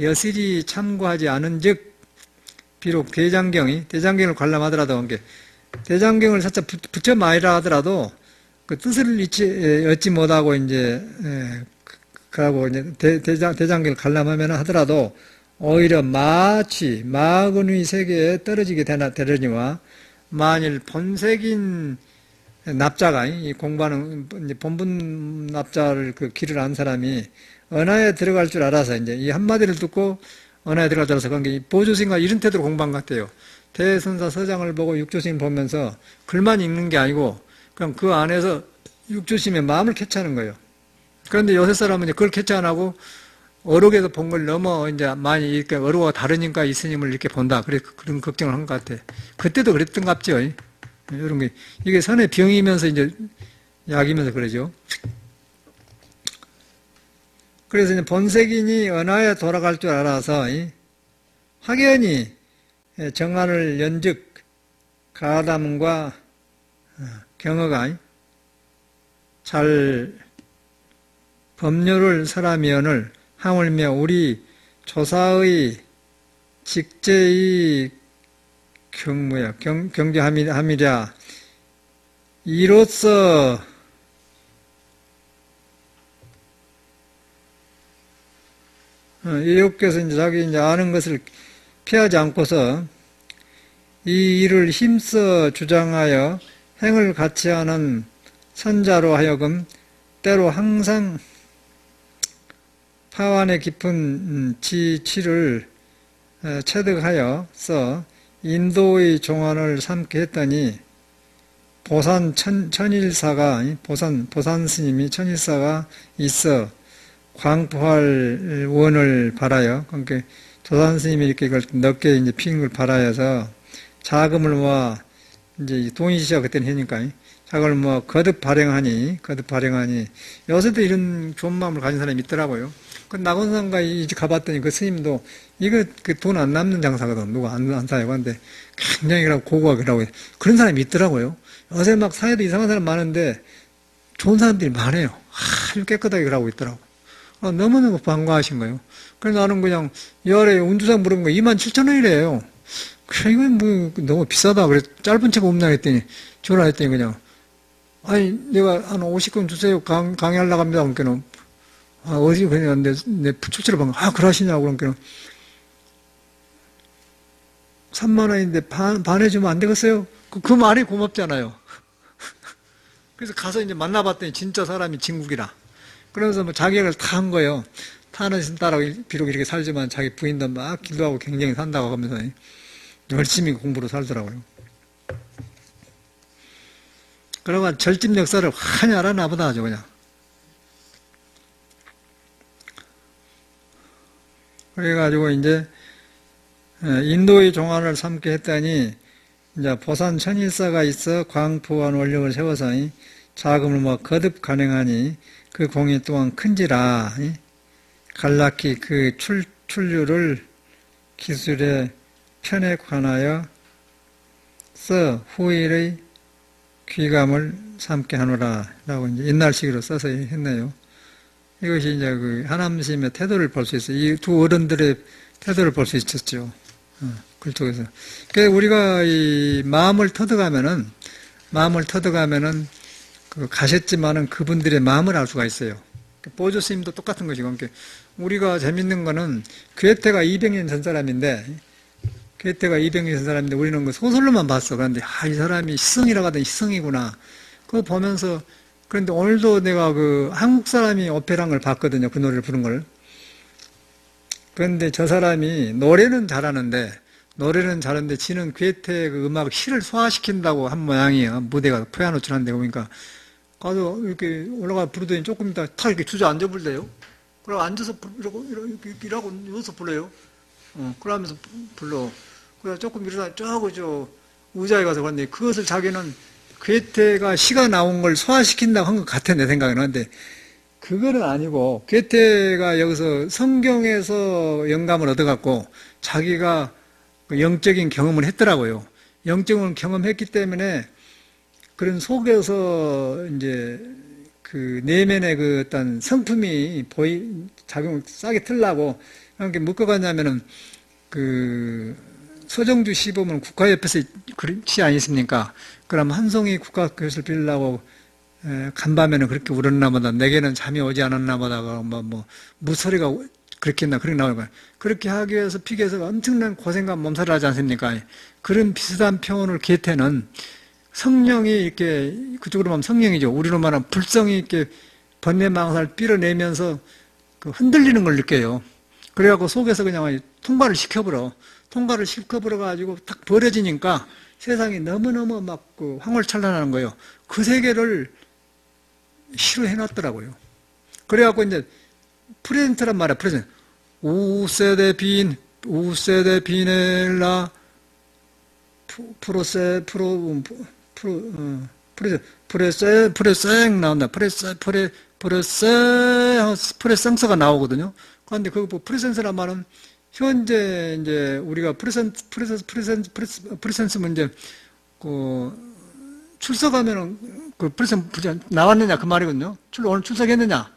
여실히 참고하지 않은 즉, 비록 대장경을 관람하더라도, 대장경을 살짝 붙여 마이라 하더라도, 그 뜻을 얻지 못하고, 이제, 그하고, 이제, 대장경을 관람하면 하더라도, 오히려 마근의 세계에 떨어지게 되려니와, 만일 본색인 납자가, 이 공부하는, 본분 납자를 그 길을 안 사람이, 언하에 들어갈 줄 알아서, 이제, 이 한마디를 듣고, 언하에 들어갈 줄 알아서, 그게 보조심과 이런 태도로 공부한 것 같아요. 대선사 서장을 보고 육조심 보면서, 글만 읽는 게 아니고, 그냥 그 안에서 육조심의 마음을 캐치하는 거예요. 그런데 요새 사람은 이제 그걸 캐치 안 하고, 어록에서 본 걸 넘어, 이제, 많이 이렇게 어록과 다르니까 이 스님을 이렇게 본다. 그런 걱정을 한 것 같아. 그때도 그랬던 것 같죠. 이런 게. 이게 선의 병이면서 이제, 약이면서 그러죠. 그래서 이제 본색인이 언하에 돌아갈 줄 알아서, 확연히 정안을 연즉, 가담과 경어가 잘 법률을 사람이언을 하물며 우리 조사의 직제의 경제함이랴 이로써 이욕께서 이제 자기 이제 아는 것을 피하지 않고서 이 일을 힘써 주장하여 행을 같이 하는 선자로 하여금 때로 항상 파완의 깊은 지치를 체득하여서 인도의 종안을 삼게 했더니 보산 천일사가 보산 스님이 천일사가 있어 광포할 원을 바라여, 그러니까 조산 스님이 이렇게 이걸 넓게 이제 피는 걸 바라여서 자금을 모아 이제 돈이 시작 그때는 하니까 자금을 모아 거듭 발행하니 요새도 이런 좋은 마음을 가진 사람이 있더라고요. 그 낙원상가 이제 가봤더니 그 스님도 이거 그 돈 안 남는 장사거든. 누가 안 사요. 근데 굉장히 고고하더라고요. 그런 사람이 있더라고요. 요새 막 사회도 이상한 사람 많은데 좋은 사람들이 많아요. 아주 깨끗하게 하고 있더라고. 너무너무 반가워하신 거예요. 그래서 나는 그냥 열에 운주상 물은 거 27,000원이래요. 그래, 이건 뭐 너무 비싸다. 그래서 짧은 책 없나 했더니 주라 했더니 그냥 아니 내가 한 50권 주세요. 강의하려고 합니다. 그러니까는 어디 그냥 내 출처를 본 거. 그러시냐고 그러니까 3만 원인데 반 해주면 안 되겠어요? 그 말이 고맙잖아요. 그래서 가서 이제 만나봤더니 진짜 사람이 진국이라. 그러면서 뭐 자격을 다 한 거예요. 타는 신따라고 비록 이렇게 살지만 자기 부인도 막 기도하고 굉장히 산다고 하면서 열심히 공부로 살더라고요. 그러면 절집 역사를 환히 알아나 보다 아주 그냥. 그래가지고 이제 인도의 종안을 삼게 했더니 이제 보산 천일사가 있어 광포한 원력을 세워서 자금을 뭐 거듭 가능하니 그 공이 또한 큰지라 간략히 그 출류를 기술의 편에 관하여 써 후일의 귀감을 삼게 하노라 라고 이제 옛날식으로 써서 했네요. 이것이 이제 그 하남심의 태도를 볼 수 있어요. 이 두 어른들의 태도를 볼 수 있었죠. 글 쪽에서. 그러니까 우리가 이 마음을 터득하면은 그 가셨지만은 그분들의 마음을 알 수가 있어요. 보조 스님도 똑같은 것이고, 그러니까 우리가 재밌는 거는 괴테가 200년 전 사람인데, 우리는 그 소설로만 봤어. 그런데 이 사람이 시성이라고 하더니 시성이구나. 그거 보면서 그런데 오늘도 내가 그 한국 사람이 오페라한 걸 봤거든요. 그 노래를 부른 걸. 그런데 저 사람이 노래는 잘하는데 지는 괴테의 그 음악 시를 소화시킨다고 한 모양이에요. 무대가 피아노 치는데 보니까 가서 이렇게 올라가 부르더니 조금 있다 탁 이렇게 주저앉아 불래요. 그러고 앉아서 이러고 누워서 불러요. 그러면서 불러. 그래서 조금 일어나 저 의자에 가서 그런데 그것을 자기는 괴테가 시가 나온 걸 소화시킨다고 한 것 같아, 내 생각에는. 근데 그거는 아니고, 괴테가 여기서 성경에서 영감을 얻어갖고 자기가 그 영적인 경험을 했더라고요. 영적인 경험했기 때문에 그런 속에서 이제 그 내면의 그 어떤 성품이 작용을 싸게 틀라고 이렇게 묶어갔냐면은 그 서정주 시보면 국가옆에서 그렇지 않습니까? 그럼 한송이 국가교수를 빌려고 간밤에는 그렇게 울었나 보다. 내게는 잠이 오지 않았나 보다. 무소리가 그렇게 했나, 그렇게 나오는 거예요. 그렇게 하기 위해서 피계에서 엄청난 고생과 몸살을 하지 않습니까? 그런 비슷한 표현을 괴테는 성령이 이렇게, 그쪽으로 보면 성령이죠. 우리로 말하면 불성이 이렇게 번뇌망상을 빌어내면서 그 흔들리는 걸 느껴요. 그래갖고 속에서 그냥 통과를 시켜버려가지고 딱 버려지니까 세상이 너무너무 막 그 황홀찬란한 거예요. 그 세계를 시로 해놨더라고요. 그래갖고 이제 프레젠트란 말이야, 프레젠트. 우세데 비넬라 프레생 나온다. 프레센서가 나오거든요. 그런데 그 프레센서란 말은 현재 이제 우리가 프레센스 문제 그 출석하면은 그 프레센스 나왔느냐 그 말이거든요. 오늘 출석했느냐?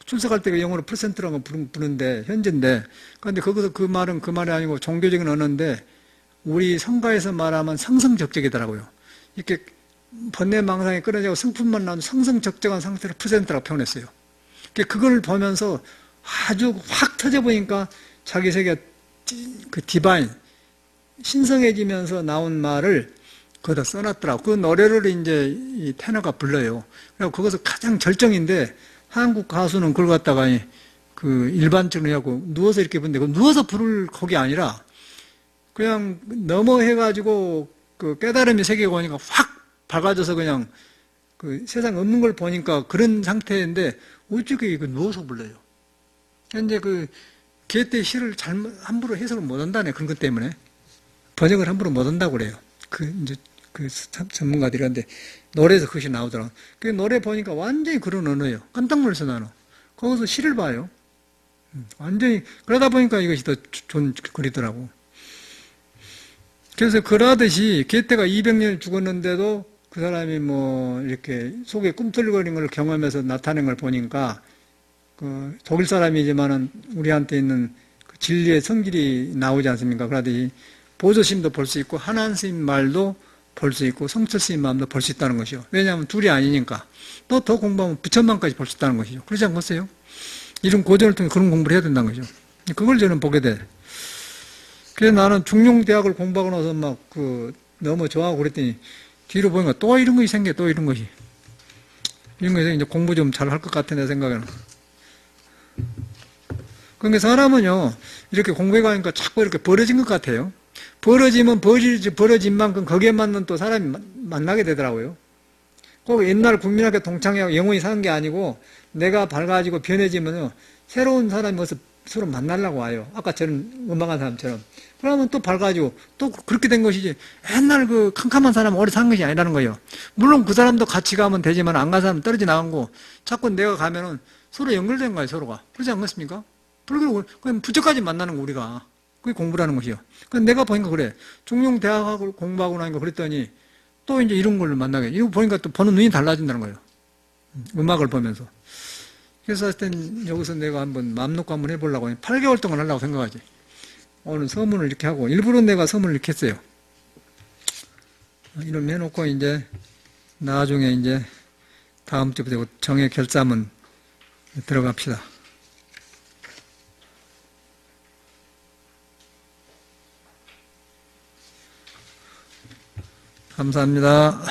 출석할 때 그 영어로 프레센트라고 부르는데 현재인데, 그런데 거기서 그 말은 그 말이 아니고 종교적인 언어인데 우리 성가에서 말하면 성성적적이더라고요. 이렇게 번뇌망상이 끊어지고 성품만 나오는 성성적적한 상태를 프레센트라고 표현했어요. 그걸 보면서 아주 확 터져 보니까 자기 세계가 그 디바인 신성해지면서 나온 말을 거기다 써놨더라고. 그 노래를 이제 이 테너가 불러요. 그리고 그것은 가장 절정인데 한국 가수는 그걸 갖다가 그 일반적으로 하고 누워서 이렇게 부르는데 누워서 부를 곡이 아니라 그냥 넘어해가지고 그 깨달음의 세계가 오니까 확 밝아져서 그냥 그 세상 없는 걸 보니까 그런 상태인데 어떻게 이거 누워서 불러요. 현재 그 괴테 시를 함부로 해석을 못 한다네. 그런 것 때문에 번역을 함부로 못 한다고 그래요. 이제 그 전문가들이. 한데 노래에서 그것이 나오더라고. 그 노래 보니까 완전히 그런 언어예요. 깜짝 놀랐어 나는. 거기서 시를 봐요. 완전히 그러다 보니까 이것이 더 좋은 글이더라고. 그래서 그러듯이 괴테가 200년 죽었는데도 그 사람이 뭐 이렇게 속에 꿈틀거리는 걸 경험해서 나타낸 걸 보니까 그 독일 사람이지만은 우리한테 있는 그 진리의 성질이 나오지 않습니까? 그러듯이 보조심도 볼 수 있고 하나님 말도 볼 수 있고 성철 스님 마음도 볼 수 있다는 것이요. 왜냐하면 둘이 아니니까. 또 더 공부하면 부처만까지 볼 수 있다는 것이죠. 그러지 않겠어요? 이런 고전을 통해 그런 공부를 해야 된다는 거죠. 그걸 저는 보게 돼. 그래서 나는 중용대학을 공부하고 나서 막 너무 좋아하고 그랬더니 뒤로 보니까 또 이런 것이 생겨, 또 이런 것이. 이런 것이 이제 공부 좀 잘 할 것 같아, 내 생각에는. 그러니까 사람은요, 이렇게 공부해 가니까 자꾸 이렇게 벌어진 것 같아요. 벌어지면 벌어진 만큼 거기에 맞는 또 사람이 만나게 되더라고요. 꼭 옛날 국민학교 동창회하고 영원히 사는 게 아니고 내가 밝아지고 변해지면요, 새로운 사람이 와서 서로 만나려고 와요. 아까 저는 음악한 사람처럼. 그러면 또 밝아지고 또 그렇게 된 것이지. 옛날 그 캄캄한 사람은 오래 산 것이 아니라는 거예요. 물론 그 사람도 같이 가면 되지만 안 간 사람은 떨어져 나간 거. 자꾸 내가 가면은 서로 연결된 거예요, 서로가. 그렇지 않겠습니까? 불교를 그냥 부처까지 만나는 거, 우리가. 그게 공부라는 것이요. 내가 보니까 그래. 종룡 대학을 공부하고 나니까 그랬더니 또 이제 이런 걸로 만나게. 이거 보니까 또 보는 눈이 달라진다는 거예요. 음악을 보면서. 그래서 하여튼 여기서 내가 한번 마음 놓고 한번 해보려고 8개월 동안 하려고 생각하지. 오늘 서문을 이렇게 하고, 일부러 내가 서문을 이렇게 했어요. 이런 해놓고 이제 나중에 이제 다음 주부터 정의 결자문 들어갑시다. 감사합니다.